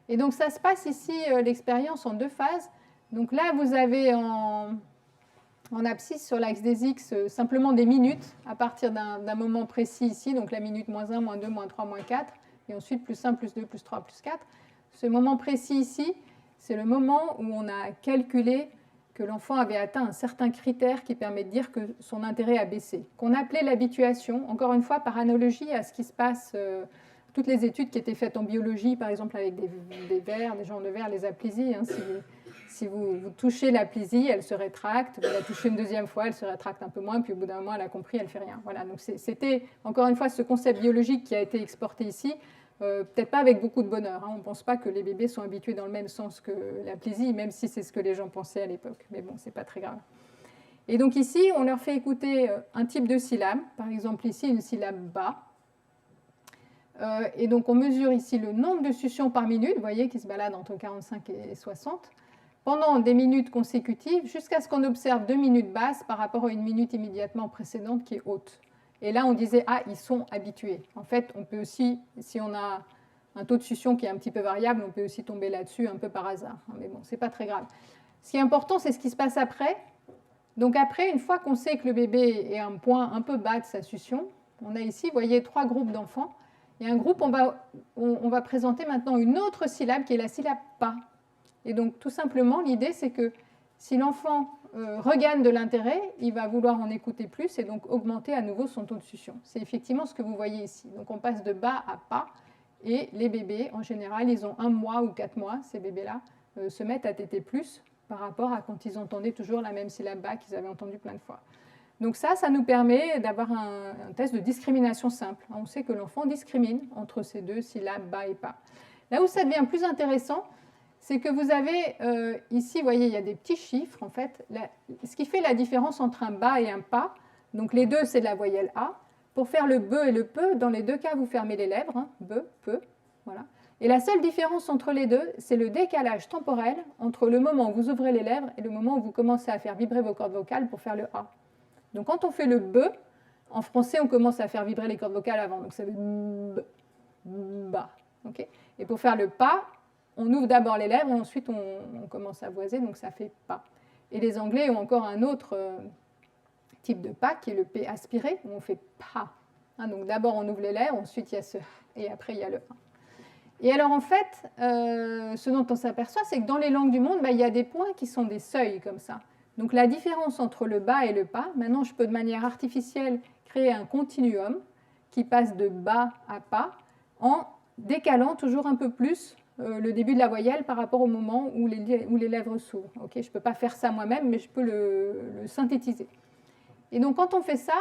Speaker 1: Et donc ça se passe ici, l'expérience en deux phases. Donc là, vous avez en abscisse sur l'axe des X simplement des minutes à partir d'un moment précis ici, donc la minute -1, -2, -3, -4, et ensuite +1, +2, +3, +4. Ce moment précis ici, c'est le moment où on a calculé que l'enfant avait atteint un certain critère qui permet de dire que son intérêt a baissé, qu'on appelait l'habituation, encore une fois par analogie à ce qui se passe, toutes les études qui étaient faites en biologie, par exemple avec des vers, des genres de vers, les aplysies. Si vous touchez l'aplysie, elle se rétracte, vous la touchez une deuxième fois, elle se rétracte un peu moins, puis au bout d'un moment, elle a compris, elle ne fait rien. Voilà, donc c'était encore une fois ce concept biologique qui a été exporté ici. Peut-être pas avec beaucoup de bonheur. On ne pense pas que les bébés sont habitués dans le même sens que l'aplysie, même si c'est ce que les gens pensaient à l'époque. Mais bon, ce n'est pas très grave. Et donc ici, on leur fait écouter un type de syllabe. Par exemple, ici, une syllabe ba. Et donc, on mesure ici le nombre de succions par minute, vous voyez, qui se balade entre 45 et 60, pendant des minutes consécutives, jusqu'à ce qu'on observe 2 minutes basses par rapport à une minute immédiatement précédente qui est haute. Et là, on disait, ah, ils sont habitués. En fait, on peut aussi, si on a un taux de succion qui est un petit peu variable, on peut aussi tomber là-dessus un peu par hasard. Mais bon, ce n'est pas très grave. Ce qui est important, c'est ce qui se passe après. Donc après, une fois qu'on sait que le bébé est à un point un peu bas de sa succion, on a ici, vous voyez, 3 groupes d'enfants. Et un groupe, on va présenter maintenant une autre syllabe qui est la syllabe pa. Et donc, tout simplement, l'idée, c'est que si l'enfant regagne de l'intérêt, il va vouloir en écouter plus et donc augmenter à nouveau son taux de succion. C'est effectivement ce que vous voyez ici. Donc on passe de bas à pas et les bébés, en général, ils ont 1 mois ou 4 mois, ces bébés-là, se mettent à téter plus par rapport à quand ils entendaient toujours la même syllabe ba qu'ils avaient entendue plein de fois. Donc ça nous permet d'avoir un test de discrimination simple. On sait que l'enfant discrimine entre ces deux syllabes ba et pa. Là où ça devient plus intéressant, c'est que vous avez ici, vous voyez, il y a des petits chiffres, en fait. Ce qui fait la différence entre un ba et un pa, donc les deux, c'est de la voyelle A. Pour faire le be et le peu, dans les deux cas, vous fermez les lèvres, be, peu, voilà. Et la seule différence entre les deux, c'est le décalage temporel entre le moment où vous ouvrez les lèvres et le moment où vous commencez à faire vibrer vos cordes vocales pour faire le A. Donc quand on fait le be, en français, on commence à faire vibrer les cordes vocales avant, donc ça veut b, ba. Okay, et pour faire le pa, on ouvre d'abord les lèvres et ensuite on commence à voiser, donc ça fait pas. Et les Anglais ont encore un autre type de pas qui est le P aspiré, où on fait pa. Donc d'abord on ouvre les lèvres, ensuite il y a ce et après il y a le a. Et alors en fait, ce dont on s'aperçoit, c'est que dans les langues du monde, il y a des points qui sont des seuils comme ça. Donc la différence entre le ba et le pa, maintenant je peux de manière artificielle créer un continuum qui passe de ba à pa en décalant toujours un peu plus le début de la voyelle par rapport au moment où les lèvres s'ouvrent. Okay, je ne peux pas faire ça moi-même, mais je peux le synthétiser. Et donc, quand on fait ça,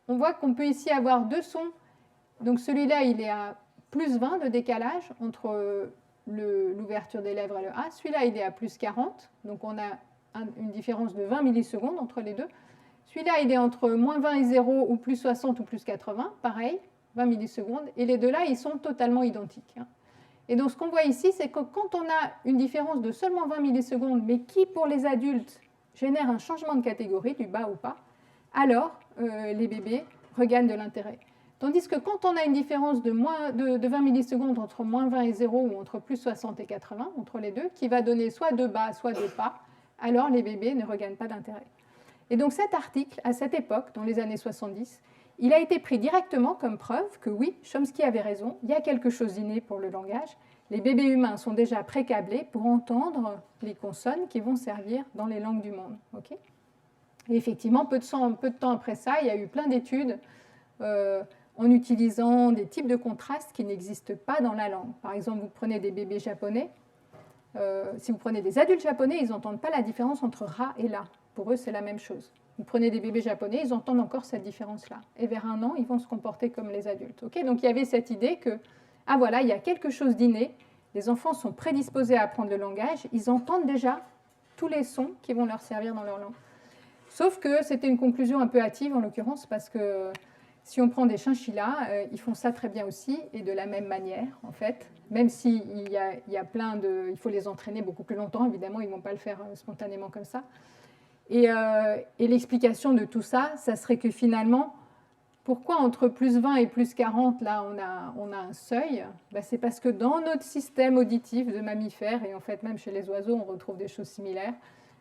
Speaker 1: on voit qu'on peut ici avoir deux sons. Donc, celui-là, il est à plus 20 de décalage entre l'ouverture des lèvres et le A. Celui-là, il est à plus 40. Donc, on a une différence de 20 millisecondes entre les deux. Celui-là, il est entre moins 20 et 0 ou plus 60 ou plus 80. Pareil, 20 millisecondes. Et les deux-là, ils sont totalement identiques. Et donc, ce qu'on voit ici, c'est que quand on a une différence de seulement 20 millisecondes, mais qui, pour les adultes, génère un changement de catégorie, du bas au pas, alors les bébés regagnent de l'intérêt. Tandis que quand on a une différence de 20 millisecondes entre moins 20 et 0 ou entre plus 60 et 80, entre les deux, qui va donner soit deux bas, soit deux pas, alors les bébés ne regagnent pas d'intérêt. Et donc cet article, à cette époque, dans les années 70, il a été pris directement comme preuve que oui, Chomsky avait raison, il y a quelque chose d'inné pour le langage. Les bébés humains sont déjà précablés pour entendre les consonnes qui vont servir dans les langues du monde. Okay, et effectivement, peu de temps après ça, il y a eu plein d'études en utilisant des types de contrastes qui n'existent pas dans la langue. Par exemple, vous prenez des bébés japonais. Si vous prenez des adultes japonais, ils n'entendent pas la différence entre ra et la. Pour eux, c'est la même chose. Vous prenez des bébés japonais, ils entendent encore cette différence-là. Et vers 1 an, ils vont se comporter comme les adultes. Okay, donc il y avait cette idée que, ah voilà, il y a quelque chose d'inné. Les enfants sont prédisposés à apprendre le langage. Ils entendent déjà tous les sons qui vont leur servir dans leur langue. Sauf que c'était une conclusion un peu hâtive, en l'occurrence, parce que si on prend des chinchillas, ils font ça très bien aussi, et de la même manière, en fait. Même s'il y a plein de... Il faut les entraîner beaucoup plus longtemps, évidemment, ils ne vont pas le faire spontanément comme ça. Et l'explication de tout ça, ça serait que finalement, pourquoi entre plus 20 et plus 40, là, on a un seuil? Ben, c'est parce que dans notre système auditif de mammifères, et en fait même chez les oiseaux, on retrouve des choses similaires,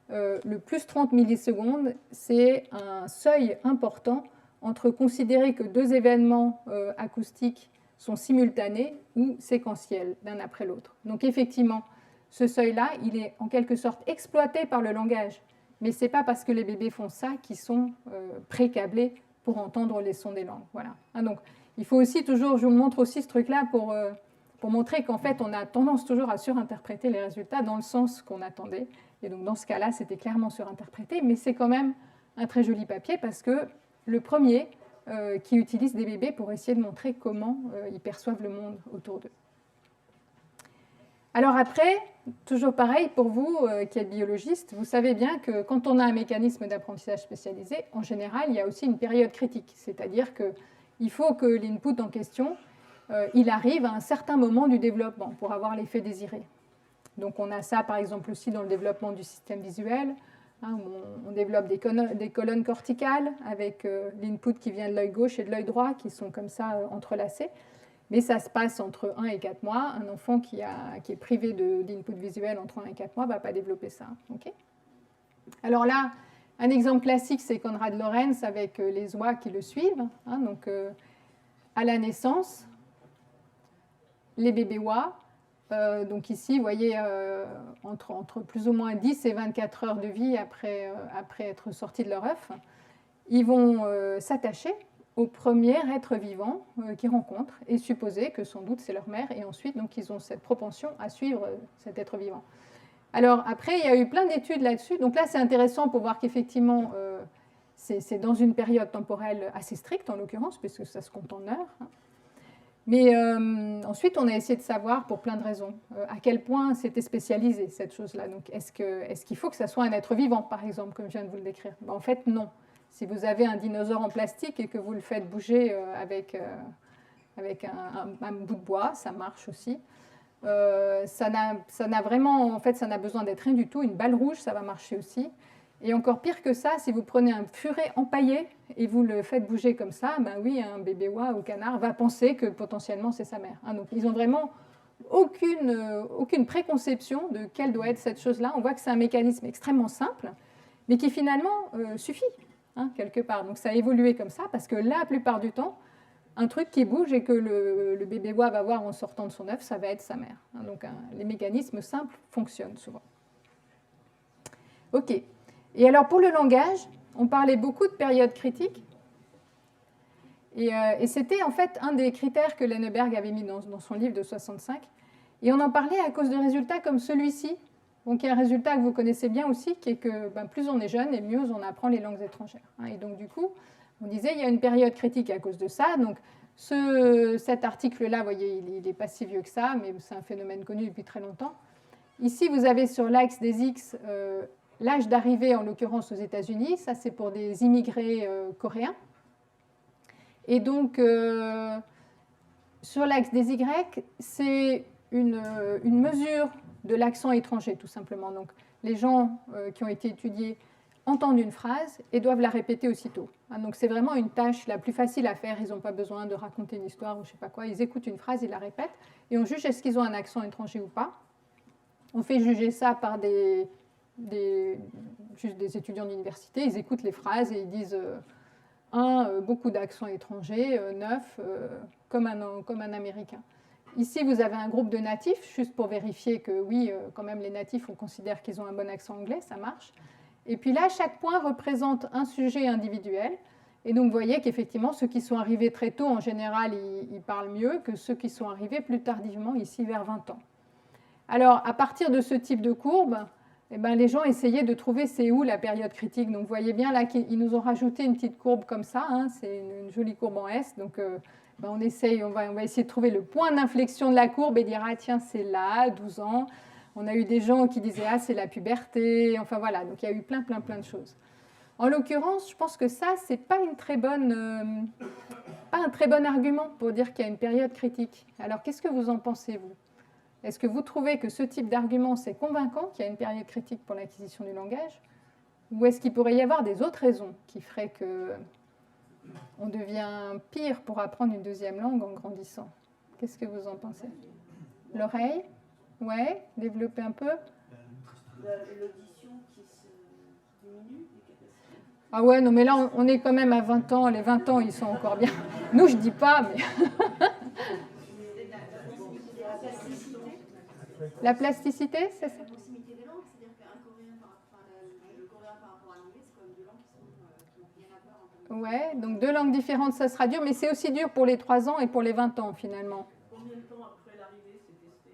Speaker 1: le plus 30 millisecondes, c'est un seuil important entre considérer que deux événements acoustiques sont simultanés ou séquentiels l'un après l'autre. Donc effectivement, ce seuil-là, il est en quelque sorte exploité par le langage. Mais ce n'est pas parce que les bébés font ça qu'ils sont pré-câblés pour entendre les sons des langues. Voilà. Donc, il faut aussi toujours, je vous montre aussi ce truc-là pour montrer qu'en fait, on a tendance toujours à surinterpréter les résultats dans le sens qu'on attendait. Et donc, dans ce cas-là, c'était clairement surinterprété, mais c'est quand même un très joli papier parce que le premier qui utilise des bébés pour essayer de montrer comment ils perçoivent le monde autour d'eux. Alors après, toujours pareil, pour vous qui êtes biologiste, vous savez bien que quand on a un mécanisme d'apprentissage spécialisé, en général, il y a aussi une période critique. C'est-à-dire qu'il faut que l'input en question, il arrive à un certain moment du développement pour avoir l'effet désiré. Donc on a ça par exemple aussi dans le développement du système visuel, hein, où on développe des colonnes corticales avec l'input qui vient de l'œil gauche et de l'œil droit qui sont comme ça entrelacés. Mais ça se passe entre 1 et 4 mois. Un enfant qui est privé d'input visuel entre 1 et 4 mois ne va pas développer ça. Okay, alors là, un exemple classique, c'est Konrad Lorenz avec les oies qui le suivent. Hein, donc, à la naissance, les bébés oies, donc ici, vous voyez, entre plus ou moins 10 et 24 heures de vie après être sortis de leur œuf, ils vont s'attacher au premier être vivant qu'ils rencontrent et supposer que sans doute c'est leur mère, et ensuite donc ils ont cette propension à suivre cet être vivant. Alors après, il y a eu plein d'études là-dessus, donc là c'est intéressant pour voir qu'effectivement c'est dans une période temporelle assez stricte en l'occurrence, puisque ça se compte en heures. Hein. Mais ensuite on a essayé de savoir pour plein de raisons à quel point c'était spécialisé cette chose-là. Donc est-ce qu'il faut que ça soit un être vivant par exemple, comme je viens de vous le décrire? En fait non. Si vous avez un dinosaure en plastique et que vous le faites bouger avec un bout de bois, ça marche aussi. Ça n'a vraiment, en fait, ça n'a besoin d'être rien du tout. Une balle rouge, ça va marcher aussi. Et encore pire que ça, si vous prenez un furet empaillé et vous le faites bouger comme ça, ben oui, un bébé oie ou canard va penser que potentiellement c'est sa mère. Hein, donc ils n'ont vraiment aucune préconception de quelle doit être cette chose-là. On voit que c'est un mécanisme extrêmement simple, mais qui finalement suffit. Hein, quelque part. Donc ça a évolué comme ça parce que la plupart du temps, un truc qui bouge et que le bébé oie va voir en sortant de son œuf, ça va être sa mère. Hein, donc les mécanismes simples fonctionnent souvent. Ok. Et alors pour le langage, on parlait beaucoup de périodes critiques. Et c'était en fait un des critères que Lenneberg avait mis dans son livre de 65. Et on en parlait à cause de résultats comme celui-ci. Donc il y a un résultat que vous connaissez bien aussi, qui est que plus on est jeune et mieux on apprend les langues étrangères. Et donc du coup, on disait il y a une période critique à cause de ça. Donc cet article-là, vous voyez, il n'est pas si vieux que ça, mais c'est un phénomène connu depuis très longtemps. Ici, vous avez sur l'axe des X l'âge d'arrivée, en l'occurrence aux États-Unis. Ça, c'est pour des immigrés coréens. Et donc, sur l'axe des Y, c'est une mesure de l'accent étranger, tout simplement. Donc, les gens qui ont été étudiés entendent une phrase et doivent la répéter aussitôt. Donc, c'est vraiment une tâche la plus facile à faire. Ils n'ont pas besoin de raconter une histoire ou je ne sais pas quoi. Ils écoutent une phrase, ils la répètent et on juge est-ce qu'ils ont un accent étranger ou pas. On fait juger ça par juste des étudiants d'université. Ils écoutent les phrases et ils disent beaucoup d'accent étranger, 9, comme un Américain. Ici, vous avez un groupe de natifs, juste pour vérifier que oui, quand même, les natifs, on considère qu'ils ont un bon accent anglais, ça marche. Et puis là, chaque point représente un sujet individuel. Et donc, vous voyez qu'effectivement, ceux qui sont arrivés très tôt, en général, ils parlent mieux que ceux qui sont arrivés plus tardivement, ici vers 20 ans. Alors, à partir de ce type de courbe, eh ben, les gens essayaient de trouver c'est où la période critique. Donc, vous voyez bien là qu'ils nous ont rajouté une petite courbe comme ça. C'est une jolie courbe en S. Donc, ben, on va essayer de trouver le point d'inflexion de la courbe et dire ah tiens, c'est là, 12 ans. On a eu des gens qui disaient ah, c'est la puberté. Enfin, voilà. Donc, il y a eu plein de choses. En l'occurrence, je pense que ça, ce n'est pas un très bon argument pour dire qu'il y a une période critique. Alors, qu'est-ce que vous en pensez, vous ? Est-ce que vous trouvez que ce type d'argument, c'est convaincant qu'il y a une période critique pour l'acquisition du langage? Ou est-ce qu'il pourrait y avoir des autres raisons qui feraient qu'on devient pire pour apprendre une deuxième langue en grandissant? Qu'est-ce que vous en pensez? L'oreille? Ouais, développer un peu?
Speaker 3: L'audition qui se diminue, les capacités.
Speaker 1: Ah ouais, non, mais là, on est quand même à 20 ans. Les 20 ans, ils sont encore bien. Nous, je dis pas, mais... La plasticité, c'est ça?
Speaker 3: La proximité des langues, c'est-à-dire qu'un coréen le coréen par rapport à l'anglais, c'est quand même deux langues qui n'ont rien à voir en termes de...
Speaker 1: Ouais, donc deux langues différentes, ça sera dur, mais c'est aussi dur pour les 3 ans et pour les 20 ans, finalement.
Speaker 3: Combien de temps après l'arrivée c'est testé?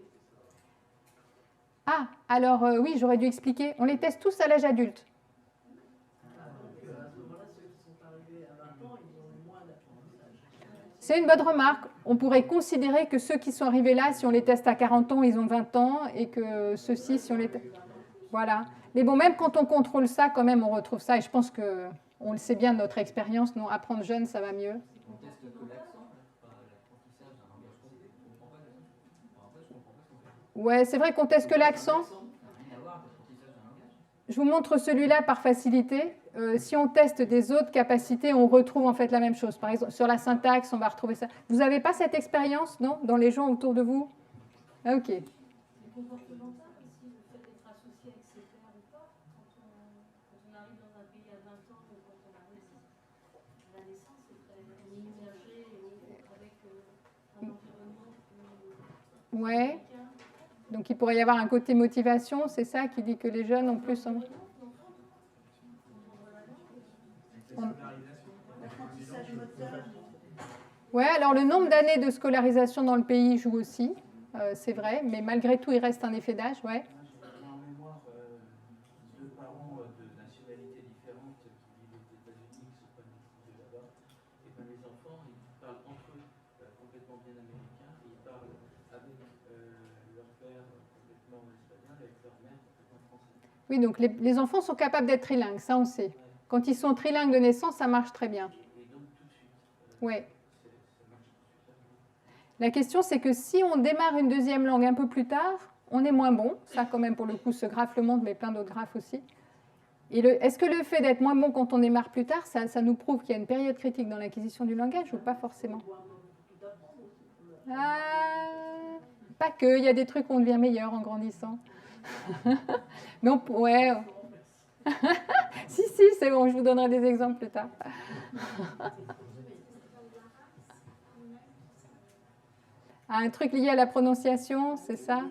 Speaker 1: Ah, alors oui, j'aurais dû expliquer. On les teste tous à l'âge adulte.
Speaker 3: Donc à ce moment-là, ceux qui sont arrivés à 20 ans, ils ont moins d'apprentissage.
Speaker 1: C'est une bonne remarque. On pourrait considérer que ceux qui sont arrivés là, si on les teste à 40 ans, ils ont 20 ans, et que ceux-ci, si on les teste... Voilà. Mais bon, même quand on contrôle ça, quand même, on retrouve ça, et je pense qu'on le sait bien de notre expérience, non, apprendre jeune, ça va mieux.
Speaker 4: On teste que l'accent, pas l'apprentissage d'un langage complet. Je comprends pas l'accent. En fait, je comprends pas ce qu'on fait.
Speaker 1: Ouais, c'est vrai qu'on teste que l'accent.
Speaker 4: Ça n'a rien à voir avec l'apprentissage d'un langage.
Speaker 1: Je vous montre celui-là par facilité. Si on teste des autres capacités, on retrouve en fait la même chose. Par exemple, sur la syntaxe, on va retrouver ça. Vous n'avez pas cette expérience, non, dans les gens autour de vous? Ah, ok.
Speaker 3: Les comportementales aussi, le fait d'être associé avec ses pairs ou pas, quand on arrive dans un pays à 20 ans ou quand on arrive à la naissance, c'est très immergé avec un environnement plus...
Speaker 1: Ouais. Donc il pourrait y avoir un côté motivation, c'est ça qui dit que les jeunes ont plus...
Speaker 3: L'apprentissage moteur.
Speaker 1: Ouais, alors le nombre d'années de scolarisation dans le pays joue aussi, c'est vrai, mais malgré tout, il reste un effet d'âge, ouais.
Speaker 5: J'ai en mémoire deux parents de nationalités différentes qui vivent aux États-Unis, qui ne sont pas nés là-bas. Et bien les enfants, ils parlent entre eux complètement bien américain, et ils parlent avec leur père complètement espagnol, avec leur mère complètement français.
Speaker 1: Oui, donc les enfants sont capables d'être trilingues, ça on sait. Quand ils sont trilingues de naissance, ça marche très bien.
Speaker 5: Et donc tout de suite,
Speaker 1: Ouais.
Speaker 5: ça marche super bien.
Speaker 1: La question, c'est que si on démarre une deuxième langue un peu plus tard, on est moins bon. Ça, quand même, pour le coup, ce graphe le montre, mais plein d'autres graphes aussi. Et est-ce que le fait d'être moins bon quand on démarre plus tard, ça nous prouve qu'il y a une période critique dans l'acquisition du langage ou pas forcément? Pas que, il y a des trucs où on devient meilleur en grandissant. Mais ouais. Si, c'est bon, je vous donnerai des exemples plus tard. Un truc lié à la prononciation, c'est ça?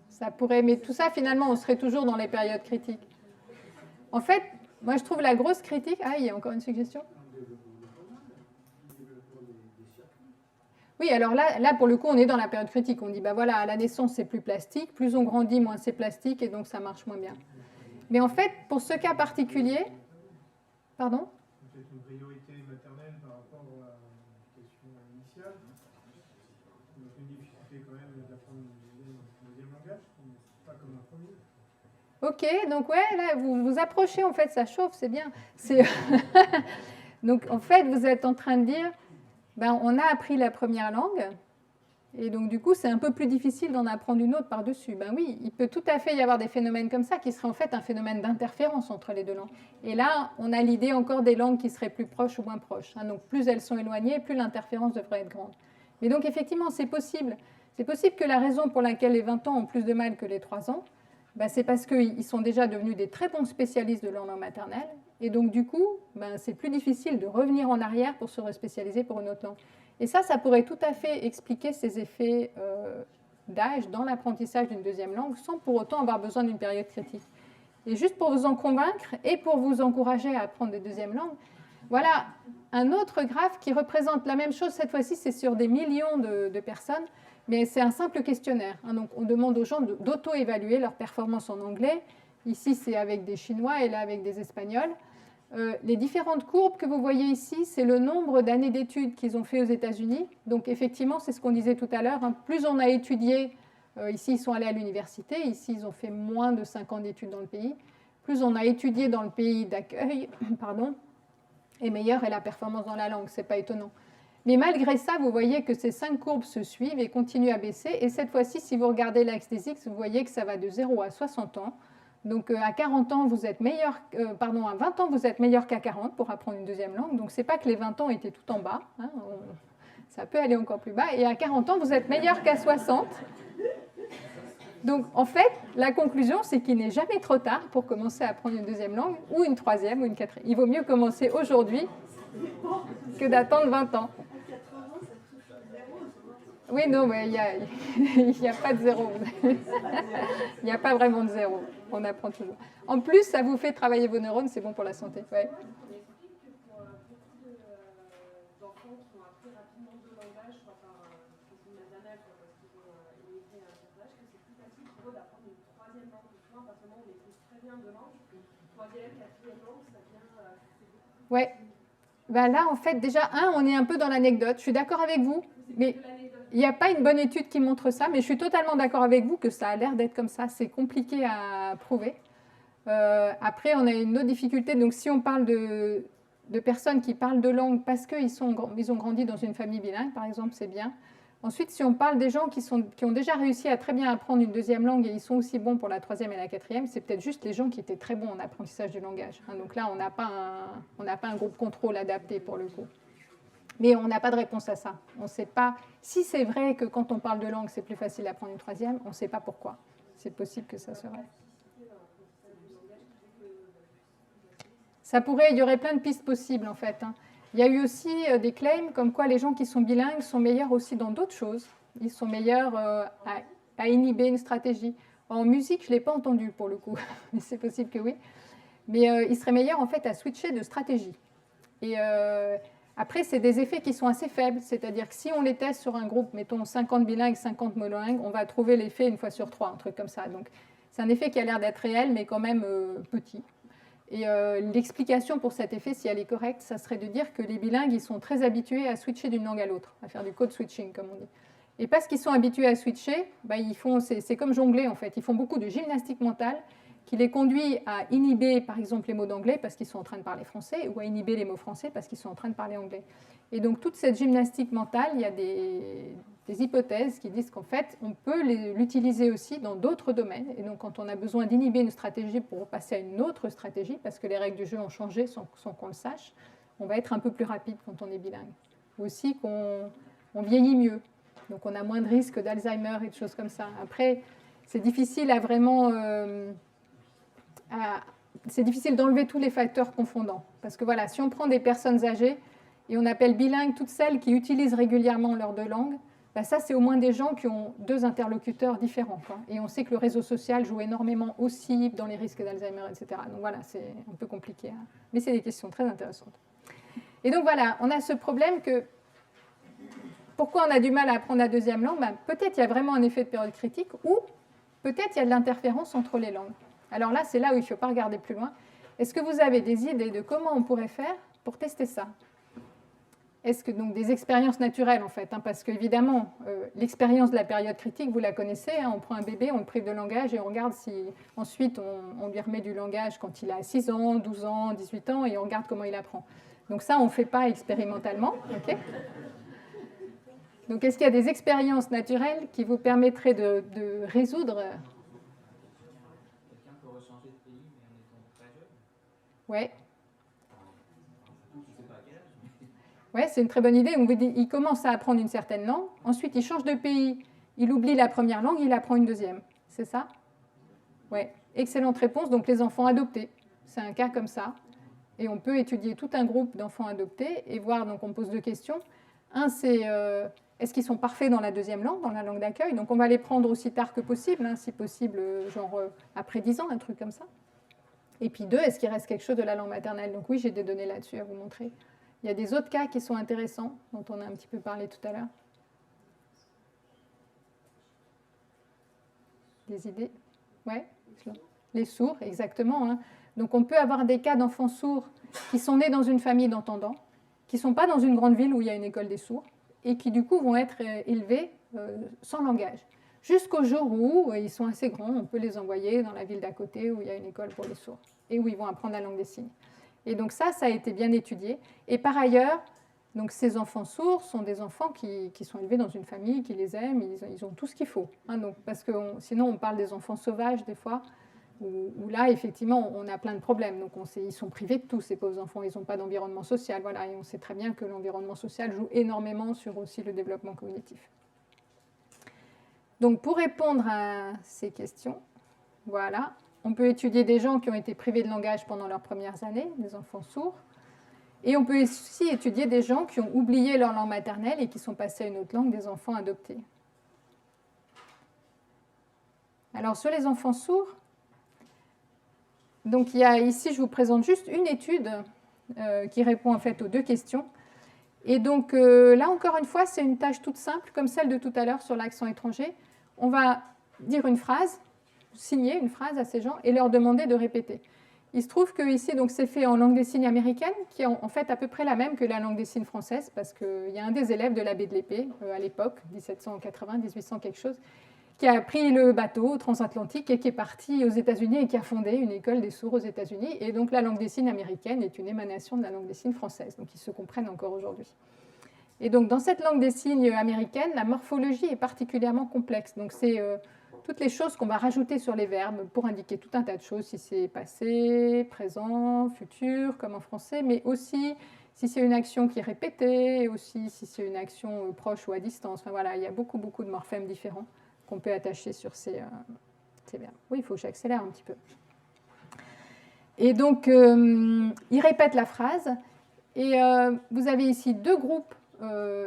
Speaker 1: Ça pourrait, mais tout ça, finalement, on serait toujours dans les périodes critiques. En fait, moi, je trouve la grosse critique... Ah, il y a encore une suggestion? Oui, alors là, pour le coup, on est dans la période critique. On dit, bah voilà, à la naissance, c'est plus plastique. Plus on grandit, moins c'est plastique, et donc ça marche moins bien. Mais en fait, pour ce cas particulier... Pardon ?
Speaker 6: Peut-être une priorité maternelle par rapport à l'éducation initiale. Donc une difficulté quand même d'apprendre un deuxième langage, pas comme un premier.
Speaker 1: Ok, donc ouais, là, vous vous approchez, en fait, ça chauffe, c'est bien. Donc, en fait, vous êtes en train de dire, ben, on a appris la première langue, et donc, du coup, c'est un peu plus difficile d'en apprendre une autre par-dessus. Ben oui, il peut tout à fait y avoir des phénomènes comme ça, qui seraient en fait un phénomène d'interférence entre les deux langues. Et là, on a l'idée encore des langues qui seraient plus proches ou moins proches. Hein. Donc, plus elles sont éloignées, plus l'interférence devrait être grande. Mais donc, effectivement, c'est possible. C'est possible que la raison pour laquelle les 20 ans ont plus de mal que les 3 ans, ben, c'est parce qu'ils sont déjà devenus des très bons spécialistes de leur langue maternelle. Et donc, du coup, ben, c'est plus difficile de revenir en arrière pour se respécialiser pour une autre langue. Et ça pourrait tout à fait expliquer ces effets d'âge dans l'apprentissage d'une deuxième langue sans pour autant avoir besoin d'une période critique. Et juste pour vous en convaincre et pour vous encourager à apprendre des deuxièmes langues, voilà un autre graphe qui représente la même chose. Cette fois-ci, c'est sur des millions de personnes, mais c'est un simple questionnaire. Hein. Donc, on demande aux gens d'auto-évaluer leur performance en anglais. Ici, c'est avec des Chinois et là, avec des Espagnols. Les différentes courbes que vous voyez ici, c'est le nombre d'années d'études qu'ils ont fait aux États-Unis. Donc, effectivement, c'est ce qu'on disait tout à l'heure. Hein. Plus on a étudié, ici, ils sont allés à l'université. Ici, ils ont fait moins de 5 ans d'études dans le pays. Plus on a étudié dans le pays d'accueil, pardon, et meilleure est la performance dans la langue. Ce n'est pas étonnant. Mais malgré ça, vous voyez que ces 5 courbes se suivent et continuent à baisser. Et cette fois-ci, si vous regardez l'axe des X, vous voyez que ça va de 0 à 60 ans. Donc à 40 ans, vous êtes meilleur, à 20 ans, vous êtes meilleur qu'à 40 pour apprendre une deuxième langue. Donc ce n'est pas que les 20 ans étaient tout en bas. Hein, ça peut aller encore plus bas. Et à 40 ans, vous êtes meilleur qu'à 60. Donc en fait, la conclusion, c'est qu'il n'est jamais trop tard pour commencer à apprendre une deuxième langue, ou une troisième, ou une quatrième. Il vaut mieux commencer aujourd'hui que d'attendre 20 ans. Oui, non, mais il n'y a pas de zéro. Il n'y a pas vraiment de zéro. On apprend toujours. En plus, ça vous fait travailler vos neurones, c'est bon pour la santé. Ouais.
Speaker 3: D'enfants qui ont appris rapidement deux langages, soit par cuisine maternelle, soit parce qu'ils ont immigré à un certain âge, que c'est plus facile pour eux d'apprendre une troisième langue. Souvent, parce que on maîtrise très bien deux langues, troisième, quatrième langue, ça vient.
Speaker 1: Ouais. Ben là, en fait, déjà, on est un peu dans l'anecdote. Je suis d'accord avec vous, mais il n'y a pas une bonne étude qui montre ça, mais je suis totalement d'accord avec vous que ça a l'air d'être comme ça. C'est compliqué à prouver. Après, on a une autre difficulté. Donc, si on parle de personnes qui parlent deux langues parce qu'ils ont grandi dans une famille bilingue, par exemple, c'est bien. Ensuite, si on parle des gens qui ont déjà réussi à très bien apprendre une deuxième langue et ils sont aussi bons pour la troisième et la quatrième, c'est peut-être juste les gens qui étaient très bons en apprentissage du langage. Donc là, on n'a pas un groupe contrôle adapté pour le coup. Mais on n'a pas de réponse à ça. On ne sait pas si c'est vrai que quand on parle de langue, c'est plus facile d'apprendre une troisième. On ne sait pas pourquoi. C'est possible que ça soit vrai. Ça pourrait, il y aurait plein de pistes possibles en fait. Il y a eu aussi des claims comme quoi les gens qui sont bilingues sont meilleurs aussi dans d'autres choses. Ils sont meilleurs à inhiber une stratégie. En musique, je ne l'ai pas entendu pour le coup, mais c'est possible que oui. Mais ils seraient meilleurs en fait à switcher de stratégie. Et après, c'est des effets qui sont assez faibles. C'est-à-dire que si on les teste sur un groupe, mettons 50 bilingues, 50 monolingues, on va trouver l'effet une fois sur 3, un truc comme ça. Donc c'est un effet qui a l'air d'être réel, mais quand même petit. Et l'explication pour cet effet, si elle est correcte, ça serait de dire que les bilingues, ils sont très habitués à switcher d'une langue à l'autre, à faire du code switching, comme on dit. Et parce qu'ils sont habitués à switcher, c'est comme jongler, en fait. Ils font beaucoup de gymnastique mentale qui les conduit à inhiber, par exemple, les mots d'anglais parce qu'ils sont en train de parler français, ou à inhiber les mots français parce qu'ils sont en train de parler anglais. Et donc, toute cette gymnastique mentale, il y a des hypothèses qui disent qu'en fait, on peut l'utiliser aussi dans d'autres domaines. Et donc, quand on a besoin d'inhiber une stratégie pour passer à une autre stratégie, parce que les règles du jeu ont changé sans qu'on le sache, on va être un peu plus rapide quand on est bilingue. Aussi qu'on vieillit mieux. Donc, on a moins de risques d'Alzheimer et de choses comme ça. Après, c'est difficile à vraiment... c'est difficile d'enlever tous les facteurs confondants. Parce que voilà, si on prend des personnes âgées et on appelle bilingues toutes celles qui utilisent régulièrement leurs deux langues, ben ça, c'est au moins des gens qui ont deux interlocuteurs différents. Quoi. Et on sait que le réseau social joue énormément aussi dans les risques d'Alzheimer, etc. Donc voilà, c'est un peu compliqué. Hein. Mais c'est des questions très intéressantes. Et donc voilà, on a ce problème que pourquoi on a du mal à apprendre la deuxième langue? Peut-être il y a vraiment un effet de période critique ou peut-être il y a de l'interférence entre les langues. Alors là, c'est là où il ne faut pas regarder plus loin. Est-ce que vous avez des idées de comment on pourrait faire pour tester ça? Est-ce que donc des expériences naturelles en fait, parce qu'évidemment, l'expérience de la période critique, vous la connaissez, on prend un bébé, on le prive de langage et on regarde si ensuite on lui remet du langage quand il a 6 ans, 12 ans, 18 ans et on regarde comment il apprend. Donc ça, on ne fait pas expérimentalement. Okay, donc est-ce qu'il y a des expériences naturelles qui vous permettraient de résoudre?
Speaker 4: Quelqu'un peut rechanger de pays, mais en étant très jeune.
Speaker 1: Oui.
Speaker 4: Je ne sais pas à quel âge.
Speaker 1: Oui, c'est une très bonne idée. Il commence à apprendre une certaine langue, ensuite il change de pays, il oublie la première langue, il apprend une deuxième. C'est ça? Oui, excellente réponse. Donc les enfants adoptés, c'est un cas comme ça. Et on peut étudier tout un groupe d'enfants adoptés et voir, donc on pose 2 questions. Un, c'est est-ce qu'ils sont parfaits dans la deuxième langue, dans la langue d'accueil? Donc on va les prendre aussi tard que possible, si possible, genre après 10 ans, un truc comme ça. Et puis 2, est-ce qu'il reste quelque chose de la langue maternelle? Donc oui, j'ai des données là-dessus à vous montrer. Il y a des autres cas qui sont intéressants, dont on a un petit peu parlé tout à l'heure. Des idées? Ouais. Les sourds, exactement. Donc on peut avoir des cas d'enfants sourds qui sont nés dans une famille d'entendants, qui ne sont pas dans une grande ville où il y a une école des sourds, et qui du coup vont être élevés sans langage. Jusqu'au jour où ils sont assez grands, on peut les envoyer dans la ville d'à côté où il y a une école pour les sourds, et où ils vont apprendre la langue des signes. Et donc ça a été bien étudié. Et par ailleurs, donc ces enfants sourds sont des enfants qui sont élevés dans une famille, qui les aime, ils ont tout ce qu'il faut. Donc, parce que sinon, on parle des enfants sauvages des fois, où là, effectivement, on a plein de problèmes. Donc ils sont privés de tout, ces pauvres enfants. Ils n'ont pas d'environnement social. Voilà, et on sait très bien que l'environnement social joue énormément sur aussi le développement cognitif. Donc pour répondre à ces questions, voilà. On peut étudier des gens qui ont été privés de langage pendant leurs premières années, des enfants sourds. Et on peut aussi étudier des gens qui ont oublié leur langue maternelle et qui sont passés à une autre langue, des enfants adoptés. Alors sur les enfants sourds, donc ici je vous présente juste une étude qui répond en fait aux 2 questions. Et donc là encore une fois, c'est une tâche toute simple, comme celle de tout à l'heure sur l'accent étranger. On va dire une phrase, signer une phrase à ces gens et leur demander de répéter. Il se trouve que ici, donc, c'est fait en langue des signes américaine, qui est en fait à peu près la même que la langue des signes française, parce qu'il y a un des élèves de l'abbé de l'Épée, à l'époque, 1780, 1800 quelque chose, qui a pris le bateau transatlantique et qui est parti aux États-Unis et qui a fondé une école des sourds aux États-Unis. Et donc la langue des signes américaine est une émanation de la langue des signes française, donc ils se comprennent encore aujourd'hui. Et donc dans cette langue des signes américaine, la morphologie est particulièrement complexe. Donc c'est toutes les choses qu'on va rajouter sur les verbes pour indiquer tout un tas de choses, si c'est passé, présent, futur, comme en français, mais aussi si c'est une action qui est répétée, aussi si c'est une action proche ou à distance. Enfin, voilà, il y a beaucoup de morphèmes différents qu'on peut attacher sur ces verbes. Oui, il faut que j'accélère un petit peu. Et donc, il répète la phrase. Et vous avez ici 2 groupes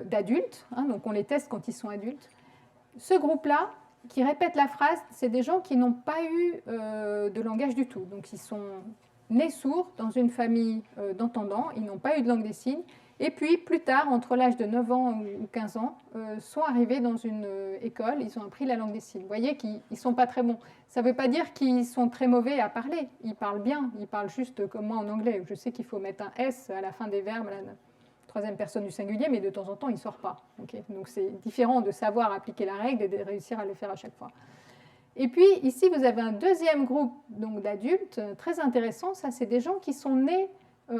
Speaker 1: d'adultes, donc on les teste quand ils sont adultes. Ce groupe-là, qui répète la phrase, c'est des gens qui n'ont pas eu de langage du tout. Donc ils sont nés sourds dans une famille d'entendants, ils n'ont pas eu de langue des signes, et puis plus tard, entre l'âge de 9 ans ou 15 ans, sont arrivés dans une école, ils ont appris la langue des signes. Vous voyez qu'ils ne sont pas très bons. Ça ne veut pas dire qu'ils sont très mauvais à parler, ils parlent bien, ils parlent juste comme moi en anglais. Je sais qu'il faut mettre un S à la fin des verbes, la 3e personne du singulier, mais de temps en temps, il ne sort pas. Okay, donc c'est différent de savoir appliquer la règle et de réussir à le faire à chaque fois. Et puis ici, vous avez un 2e groupe d'adultes très intéressant. Ça, c'est des gens qui sont nés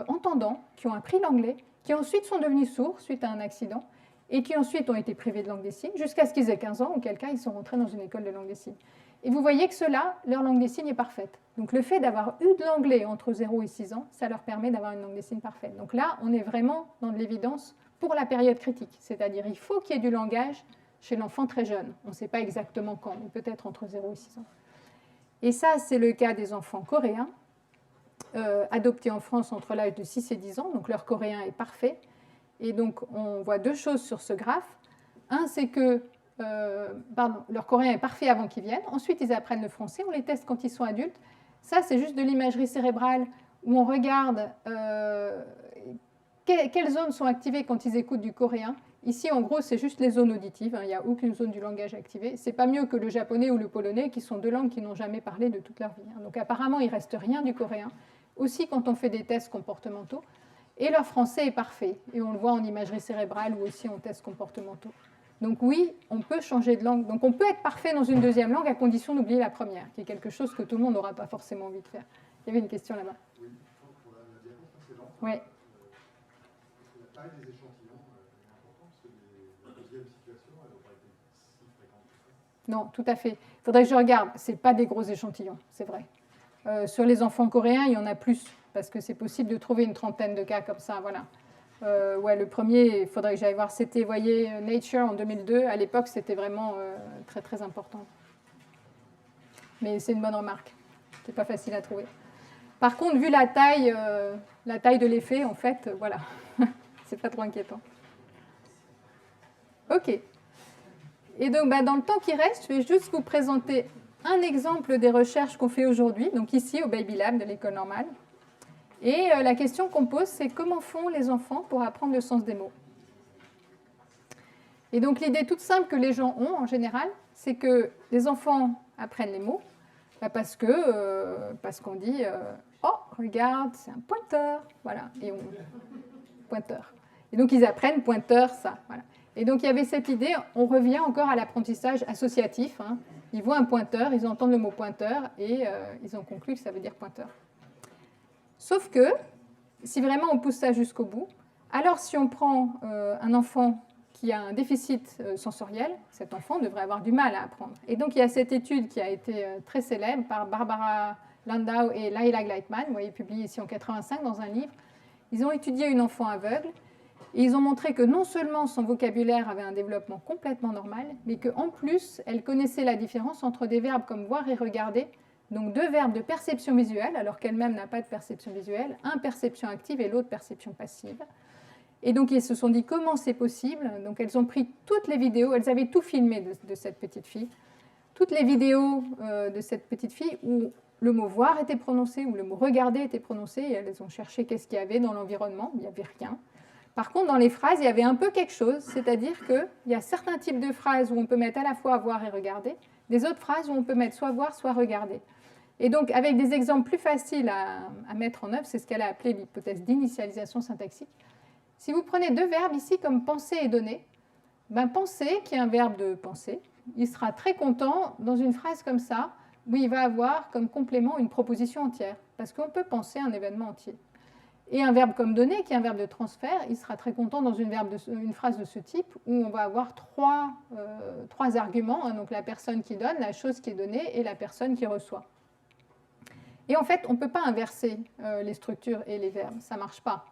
Speaker 1: entendants, qui ont appris l'anglais, qui ensuite sont devenus sourds suite à un accident, et qui ensuite ont été privés de langue des signes, jusqu'à ce qu'ils aient 15 ans, auquel cas ils sont rentrés dans une école de langue des signes. Et vous voyez que ceux-là, leur langue des signes est parfaite. Donc le fait d'avoir eu de l'anglais entre 0 et 6 ans, ça leur permet d'avoir une langue des signes parfaite. Donc là, on est vraiment dans de l'évidence pour la période critique. C'est-à-dire il faut qu'il y ait du langage chez l'enfant très jeune. On ne sait pas exactement quand, mais peut-être entre 0 et 6 ans. Et ça, c'est le cas des enfants coréens, adoptés en France entre l'âge de 6 et 10 ans. Donc leur coréen est parfait. Et donc on voit 2 choses sur ce graphe. Un, c'est que leur coréen est parfait avant qu'ils viennent. Ensuite, ils apprennent le français. On les teste quand ils sont adultes. Ça, c'est juste de l'imagerie cérébrale où on regarde quelles zones sont activées quand ils écoutent du coréen? Ici, en gros, c'est juste les zones auditives. Il n'y a aucune zone du langage activée. C'est pas mieux que le japonais ou le polonais, qui sont deux langues qu'ils n'ont jamais parlé de toute leur vie. Donc apparemment, il ne reste rien du coréen. Aussi quand on fait des tests comportementaux. Et leur français est parfait. Et on le voit en imagerie cérébrale ou aussi en tests comportementaux. Donc oui, on peut changer de langue. Donc on peut être parfait dans une deuxième langue à condition d'oublier la première, qui est quelque chose que tout le monde n'aura pas forcément envie de faire. Il y avait une question là-bas.
Speaker 7: Oui, pour la diapo précédente,
Speaker 1: Oui.
Speaker 7: la taille des échantillons est importante parce que la deuxième situation, elle n'a pas été si fréquente que ça.
Speaker 1: Non, tout à fait. Il faudrait que je regarde. Ce n'est pas des gros échantillons, c'est vrai. Sur les enfants coréens, il y en a plus, parce que c'est possible de trouver une trentaine de cas comme ça. Voilà. Ouais, le premier, il faudrait que j'aille voir, c'était, vous voyez, Nature en 2002. À l'époque, c'était vraiment très, très important. Mais c'est une bonne remarque. C'est pas facile à trouver. Par contre, vu la taille de l'effet, en fait, voilà, c'est pas trop inquiétant. OK. Et donc, dans le temps qui reste, je vais juste vous présenter un exemple des recherches qu'on fait aujourd'hui, donc ici au Baby Lab de l'école normale. Et la question qu'on pose, c'est comment font les enfants pour apprendre le sens des mots? Et donc l'idée toute simple que les gens ont en général, c'est que les enfants apprennent les mots parce qu'on dit oh, regarde, c'est un pointeur. Voilà, pointeur. Et donc ils apprennent pointeur, ça. Voilà. Et donc il y avait cette idée, on revient encore à l'apprentissage associatif. Hein. Ils voient un pointeur, ils entendent le mot pointeur et ils ont conclu que ça veut dire pointeur. Sauf que, si vraiment on pousse ça jusqu'au bout, alors si on prend un enfant qui a un déficit sensoriel, cet enfant devrait avoir du mal à apprendre. Et donc il y a cette étude qui a été très célèbre par Barbara Landau et Laila Gleitman, vous voyez, publiée ici en 1985 dans un livre. Ils ont étudié une enfant aveugle et ils ont montré que non seulement son vocabulaire avait un développement complètement normal, mais qu'en plus, elle connaissait la différence entre des verbes comme voir et regarder, donc deux verbes de perception visuelle, alors qu'elle-même n'a pas de perception visuelle, un perception active et l'autre perception passive. Et donc, ils se sont dit comment c'est possible. Donc, elles ont pris toutes les vidéos, elles avaient tout filmé de cette petite fille, toutes les vidéos de cette petite fille où le mot voir était prononcé, où le mot regarder était prononcé, et elles ont cherché qu'est-ce qu'il y avait dans l'environnement, il n'y avait rien. Par contre, dans les phrases, il y avait un peu quelque chose, c'est-à-dire qu'il y a certains types de phrases où on peut mettre à la fois voir et regarder, des autres phrases où on peut mettre soit voir, soit regarder. Et donc, avec des exemples plus faciles à mettre en œuvre, c'est ce qu'elle a appelé l'hypothèse d'initialisation syntaxique. Si vous prenez deux verbes ici comme penser et donner, penser, qui est un verbe de penser, il sera très content dans une phrase comme ça, où il va avoir comme complément une proposition entière, parce qu'on peut penser un événement entier. Et un verbe comme donner, qui est un verbe de transfert, il sera très content dans une phrase de ce type, où on va avoir trois arguments, hein, donc la personne qui donne, la chose qui est donnée et la personne qui reçoit. Et en fait, on ne peut pas inverser les structures et les verbes, ça ne marche pas.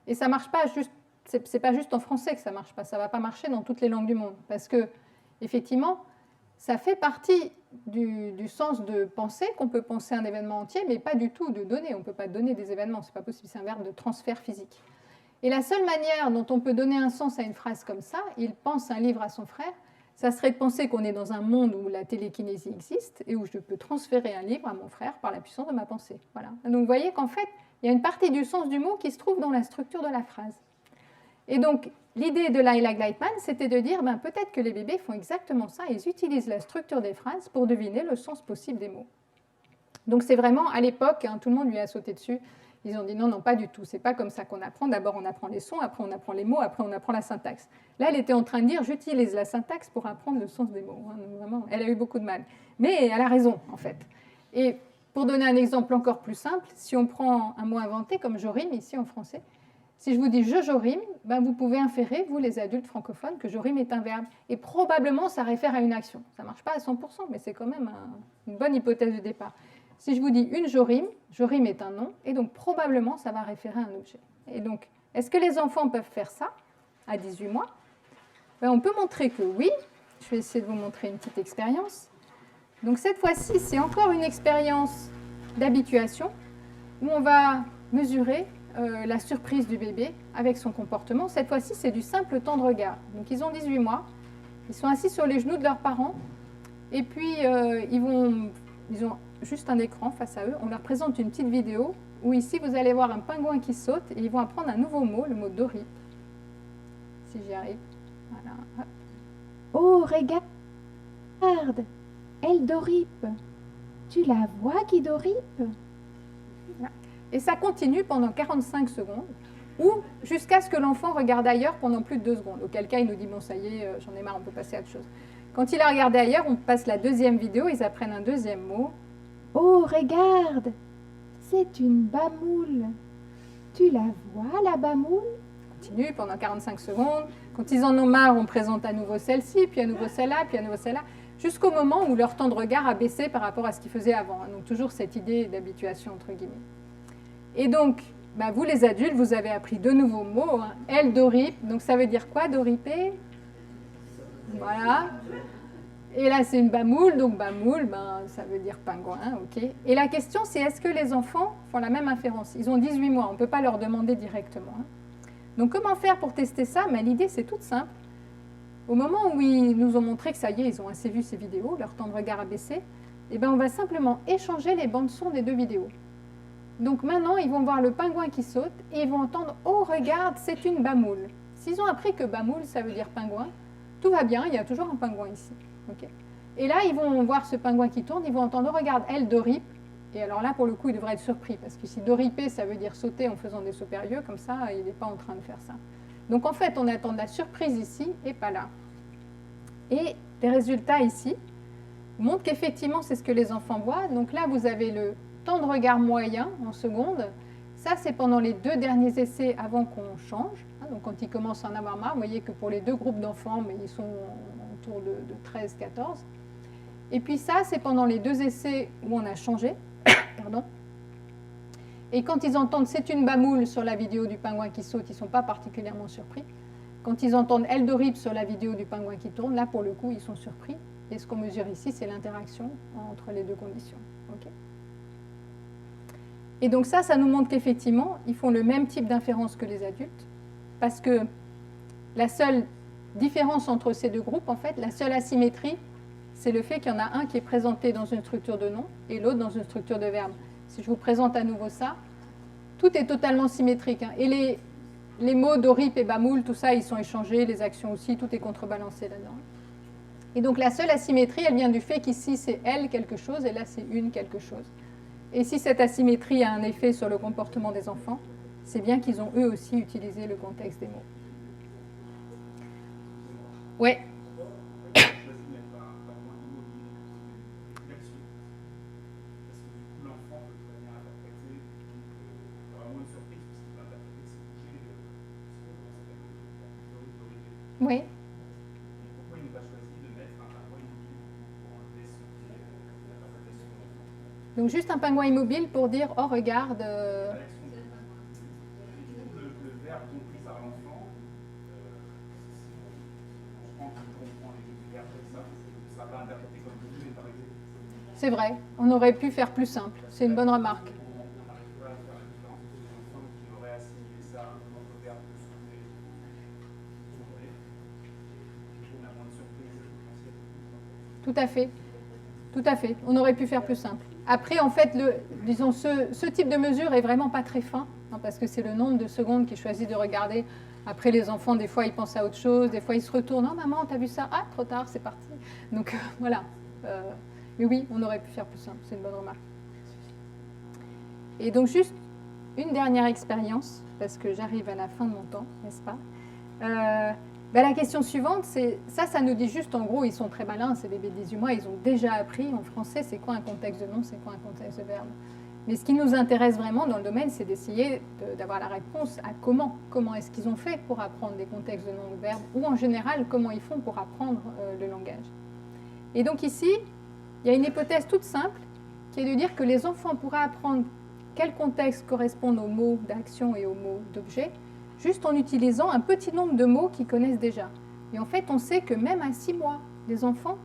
Speaker 1: Et ça ne marche pas juste, c'est pas juste en français que ça ne marche pas, ça ne va pas marcher dans toutes les langues du monde, parce que, effectivement, ça fait partie du sens de penser, qu'on peut penser un événement entier, mais pas du tout de donner. On ne peut pas donner des événements, ce n'est pas possible, c'est un verbe de transfert physique. Et la seule manière dont on peut donner un sens à une phrase comme ça, il pense un livre à son frère, ça serait de penser qu'on est dans un monde où la télékinésie existe et où je peux transférer un livre à mon frère par la puissance de ma pensée. Voilà. Donc vous voyez qu'en fait, il y a une partie du sens du mot qui se trouve dans la structure de la phrase. Et donc, l'idée de Laila Gleitman, c'était de dire peut-être que les bébés font exactement ça, ils utilisent la structure des phrases pour deviner le sens possible des mots. Donc c'est vraiment, à l'époque, hein, tout le monde lui a sauté dessus, ils ont dit non, pas du tout, c'est pas comme ça qu'on apprend, d'abord on apprend les sons, après on apprend les mots, après on apprend la syntaxe. Là, elle était en train de dire, j'utilise la syntaxe pour apprendre le sens des mots. Hein, donc vraiment, elle a eu beaucoup de mal. Mais elle a raison, en fait. Et pour donner un exemple encore plus simple, si on prend un mot inventé, comme jorime, ici en français, si je vous dis je jorime, vous pouvez inférer, vous les adultes francophones, que jorime est un verbe. Et probablement, ça réfère à une action. Ça ne marche pas à 100%, mais c'est quand même une bonne hypothèse de départ. Si je vous dis une jorime, jorime est un nom, et donc probablement, ça va référer à un objet. Et donc, est-ce que les enfants peuvent faire ça à 18 mois? On peut montrer que oui. Je vais essayer de vous montrer une petite expérience. Donc cette fois-ci, c'est encore une expérience d'habituation, où on va mesurer la surprise du bébé avec son comportement. Cette fois-ci, c'est du simple temps de regard. Donc, ils ont 18 mois, ils sont assis sur les genoux de leurs parents, et puis ils ont juste un écran face à eux. On leur présente une petite vidéo où ici vous allez voir un pingouin qui saute et ils vont apprendre un nouveau mot, le mot doripe. Si j'y arrive. Voilà. Hop.
Speaker 8: Oh, regarde, elle doripe. Tu la vois qui doripe?
Speaker 1: Et ça continue pendant 45 secondes, ou jusqu'à ce que l'enfant regarde ailleurs pendant plus de 2 secondes. Auquel cas, il nous dit, bon, ça y est, j'en ai marre, on peut passer à autre chose. Quand il a regardé ailleurs, on passe la deuxième vidéo, ils apprennent un deuxième mot.
Speaker 8: Oh, regarde, c'est une bamoule. Tu la vois, la bamoule?
Speaker 1: Continue pendant 45 secondes. Quand ils en ont marre, on présente à nouveau celle-ci, puis à nouveau celle-là, puis à nouveau celle-là, jusqu'au moment où leur temps de regard a baissé par rapport à ce qu'ils faisaient avant. Donc toujours cette idée d'habituation, entre guillemets. Et donc, bah, vous les adultes, vous avez appris de nouveaux mots. Hein. Elle doripe, donc ça veut dire quoi, doriper? Voilà. Et là, c'est une bamoule, donc bamoule, ben, ça veut dire pingouin, ok. Et la question, c'est est-ce que les enfants font la même inférence? Ils ont 18 mois, on ne peut pas leur demander directement. Hein. Donc comment faire pour tester ça? Ben, l'idée, c'est toute simple. Au moment où ils nous ont montré que ça y est, ils ont assez vu ces vidéos, leur temps de regard a baissé, eh ben, on va simplement échanger les bandes son des 2 vidéos. Donc maintenant, ils vont voir le pingouin qui saute et ils vont entendre « Oh, regarde, c'est une bamoule ». S'ils ont appris que bamoule, ça veut dire pingouin, tout va bien, il y a toujours un pingouin ici. Okay. Et là, ils vont voir ce pingouin qui tourne, ils vont entendre « Oh, regarde, elle doripe ». Et alors là, pour le coup, ils devraient être surpris parce que si doriper, ça veut dire sauter en faisant des sauts périlleux, comme ça, il n'est pas en train de faire ça. Donc en fait, on attend de la surprise ici et pas là. Et les résultats ici montrent qu'effectivement, c'est ce que les enfants voient. Donc là, vous avez le temps de regard moyen en secondes. Ça, c'est pendant les 2 derniers essais avant qu'on change. Donc quand ils commencent à en avoir marre, vous voyez que pour les 2 groupes d'enfants, mais ils sont autour de 13-14. Et puis ça, c'est pendant les 2 essais où on a changé. Pardon. Et quand ils entendent « c'est une bamoule » sur la vidéo du pingouin qui saute, ils ne sont pas particulièrement surpris. Quand ils entendent « elle doripe » sur la vidéo du pingouin qui tourne, là, pour le coup, ils sont surpris. Et ce qu'on mesure ici, c'est l'interaction entre les 2 conditions. Okay. Et donc ça nous montre qu'effectivement, ils font le même type d'inférence que les adultes, parce que la seule différence entre ces 2 groupes, en fait, la seule asymétrie, c'est le fait qu'il y en a un qui est présenté dans une structure de nom et l'autre dans une structure de verbe. Si je vous présente à nouveau ça, tout est totalement symétrique. Hein. Et les mots doripe et bamoule, tout ça, ils sont échangés, les actions aussi, tout est contrebalancé là-dedans. Et donc la seule asymétrie, elle vient du fait qu'ici, c'est elle quelque chose et là, c'est une quelque chose. Et si cette asymétrie a un effet sur le comportement des enfants, c'est bien qu'ils ont eux aussi utilisé le contexte des mots. Ouais. Oui. Donc juste un pingouin immobile pour dire « Oh, regarde ».
Speaker 9: Le verbe compris par l'enfant, je pense qu'il comprend les verbes comme ça, ne sera pas interprété comme compris par exemple.
Speaker 1: C'est vrai, on aurait pu faire plus simple, c'est une bonne remarque.
Speaker 9: On n'arrive pas à faire la différence entre les enfants qui auraient assimilé ça au verbe de soulever, on a moins de surprise potentielle.
Speaker 1: Tout à fait. Tout à fait. On aurait pu faire plus simple. Après, en fait, disons, ce type de mesure est vraiment pas très fin, hein, parce que c'est le nombre de secondes qu'ils choisissent de regarder. Après, les enfants, des fois, ils pensent à autre chose. Des fois, ils se retournent. « Oh, maman, t'as vu ça? Ah, trop tard, c'est parti. » Donc, voilà. Mais oui, on aurait pu faire plus simple. C'est une bonne remarque. Et donc, juste une dernière expérience, parce que j'arrive à la fin de mon temps, n'est-ce pas? La question suivante, c'est ça nous dit juste en gros, ils sont très malins, ces bébés de 18 mois, ils ont déjà appris en français c'est quoi un contexte de nom, c'est quoi un contexte de verbe. Mais ce qui nous intéresse vraiment dans le domaine, c'est d'essayer d'avoir la réponse à comment est-ce qu'ils ont fait pour apprendre des contextes de nom ou de verbe, ou en général, comment ils font pour apprendre le langage. Et donc ici, il y a une hypothèse toute simple, qui est de dire que les enfants pourraient apprendre quels contextes correspondent aux mots d'action et aux mots d'objet, juste en utilisant un petit nombre de mots qu'ils connaissent déjà. Et en fait, on sait que même à 6 mois, les enfants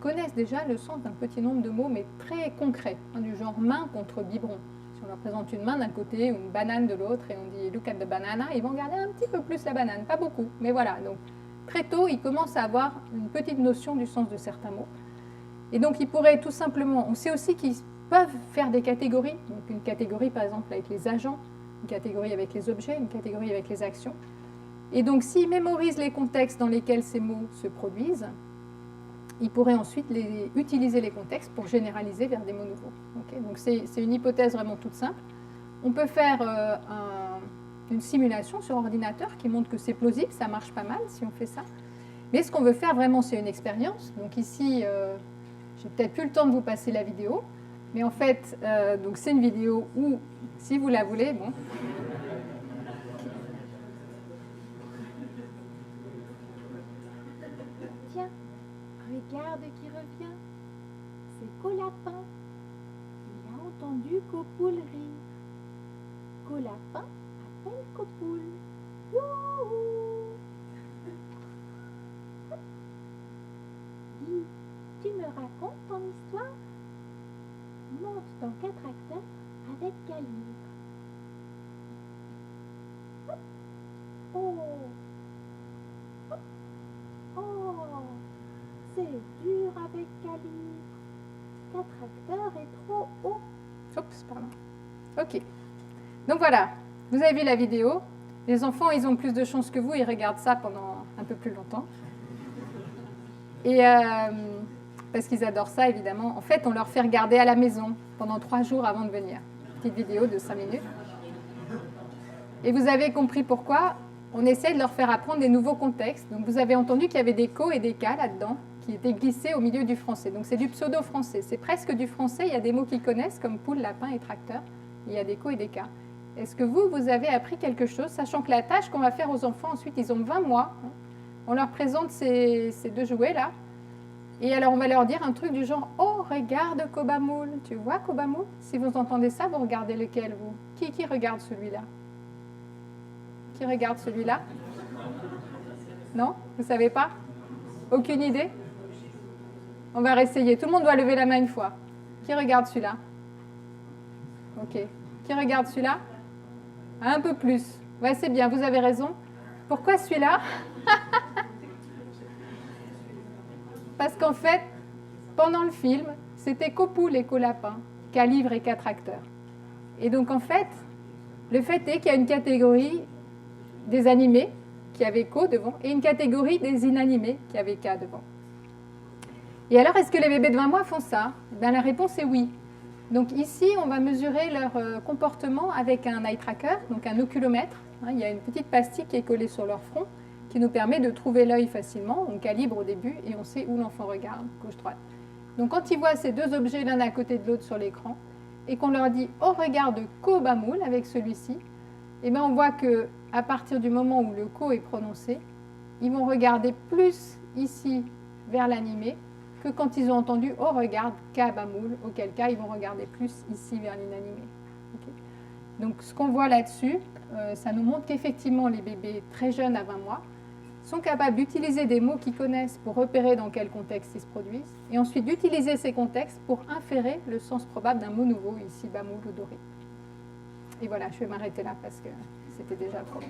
Speaker 1: connaissent déjà le sens d'un petit nombre de mots, mais très concrets, hein, du genre main contre biberon. Si on leur présente une main d'un côté ou une banane de l'autre et on dit « look at the banana », ils vont regarder un petit peu plus la banane, pas beaucoup, mais voilà. Donc, très tôt, ils commencent à avoir une petite notion du sens de certains mots. Et donc, ils pourraient tout simplement, on sait aussi qu'ils peuvent faire des catégories. Donc une catégorie par exemple avec les agents, une catégorie avec les objets, une catégorie avec les actions. Et donc s'ils mémorisent les contextes dans lesquels ces mots se produisent, ils pourraient ensuite utiliser les contextes pour généraliser vers des mots nouveaux. Okay, donc c'est une hypothèse vraiment toute simple. On peut faire une simulation sur ordinateur qui montre que c'est plausible, ça marche pas mal si on fait ça. Mais ce qu'on veut faire vraiment, c'est une expérience. Donc ici, j'ai peut-être plus le temps de vous passer la vidéo, mais en fait, donc c'est une vidéo où, si vous la voulez, bon.
Speaker 8: Tiens, regarde qui revient. C'est Colapin. Il a entendu Copoule rire. Colapin appelle Copoule. Youhou! Dis, tu me racontes ton histoire? Monte dans 4 acteurs avec Calibre. Oh! Oh! C'est dur avec Calibre. 4 acteurs est trop haut.
Speaker 1: Oups, pardon. Ok. Donc voilà, vous avez vu la vidéo. Les enfants, ils ont plus de chance que vous, ils regardent ça pendant un peu plus longtemps. Et parce qu'ils adorent ça, évidemment. En fait, on leur fait regarder à la maison pendant 3 jours avant de venir. Petite vidéo de 5 minutes. Et vous avez compris pourquoi on essaie de leur faire apprendre des nouveaux contextes. Donc vous avez entendu qu'il y avait des co et des cas là-dedans qui étaient glissés au milieu du français. Donc c'est du pseudo-français. C'est presque du français. Il y a des mots qu'ils connaissent comme poule, lapin et tracteur. Il y a des co et des cas. Est-ce que vous avez appris quelque chose, sachant que la tâche qu'on va faire aux enfants, ensuite, ils ont 20 mois. On leur présente ces 2 jouets-là. Et alors, on va leur dire un truc du genre « Oh, regarde Cobamoule !» Tu vois Cobamoule? Si vous entendez ça, vous regardez lequel, vous? Qui regarde celui-là? Qui regarde celui-là? Non? Vous ne savez pas? Aucune idée? On va réessayer. Tout le monde doit lever la main une fois. Qui regarde celui-là? Ok. Qui regarde celui-là? Un peu plus. Ouais, c'est bien, vous avez raison. Pourquoi celui-là? Parce qu'en fait, pendant le film, c'était Copoule et Colapin, Calibre et 4 acteurs. Et donc en fait, le fait est qu'il y a une catégorie des animés qui avait Co devant et une catégorie des inanimés qui avait K devant. Et alors, est-ce que les bébés de 20 mois font ça? Ben, la réponse est oui. Donc ici, on va mesurer leur comportement avec un eye tracker, donc un oculomètre. Il y a une petite pastille qui est collée sur leur front qui nous permet de trouver l'œil facilement. On calibre au début et on sait où l'enfant regarde, gauche-droite. Donc quand ils voient ces 2 objets l'un à côté de l'autre sur l'écran et qu'on leur dit « Oh, regarde Cobamoule » avec celui-ci, eh bien on voit qu'à partir du moment où le « co » est prononcé, ils vont regarder plus ici vers l'animé que quand ils ont entendu « Oh, regarde Kabamoule », auquel cas ils vont regarder plus ici vers l'inanimé. Okay. Donc ce qu'on voit là-dessus, ça nous montre qu'effectivement les bébés très jeunes à 20 mois sont capables d'utiliser des mots qu'ils connaissent pour repérer dans quel contexte ils se produisent, et ensuite d'utiliser ces contextes pour inférer le sens probable d'un mot nouveau, ici Bamoul ou Doré. Et voilà, je vais m'arrêter là parce que c'était déjà trop long.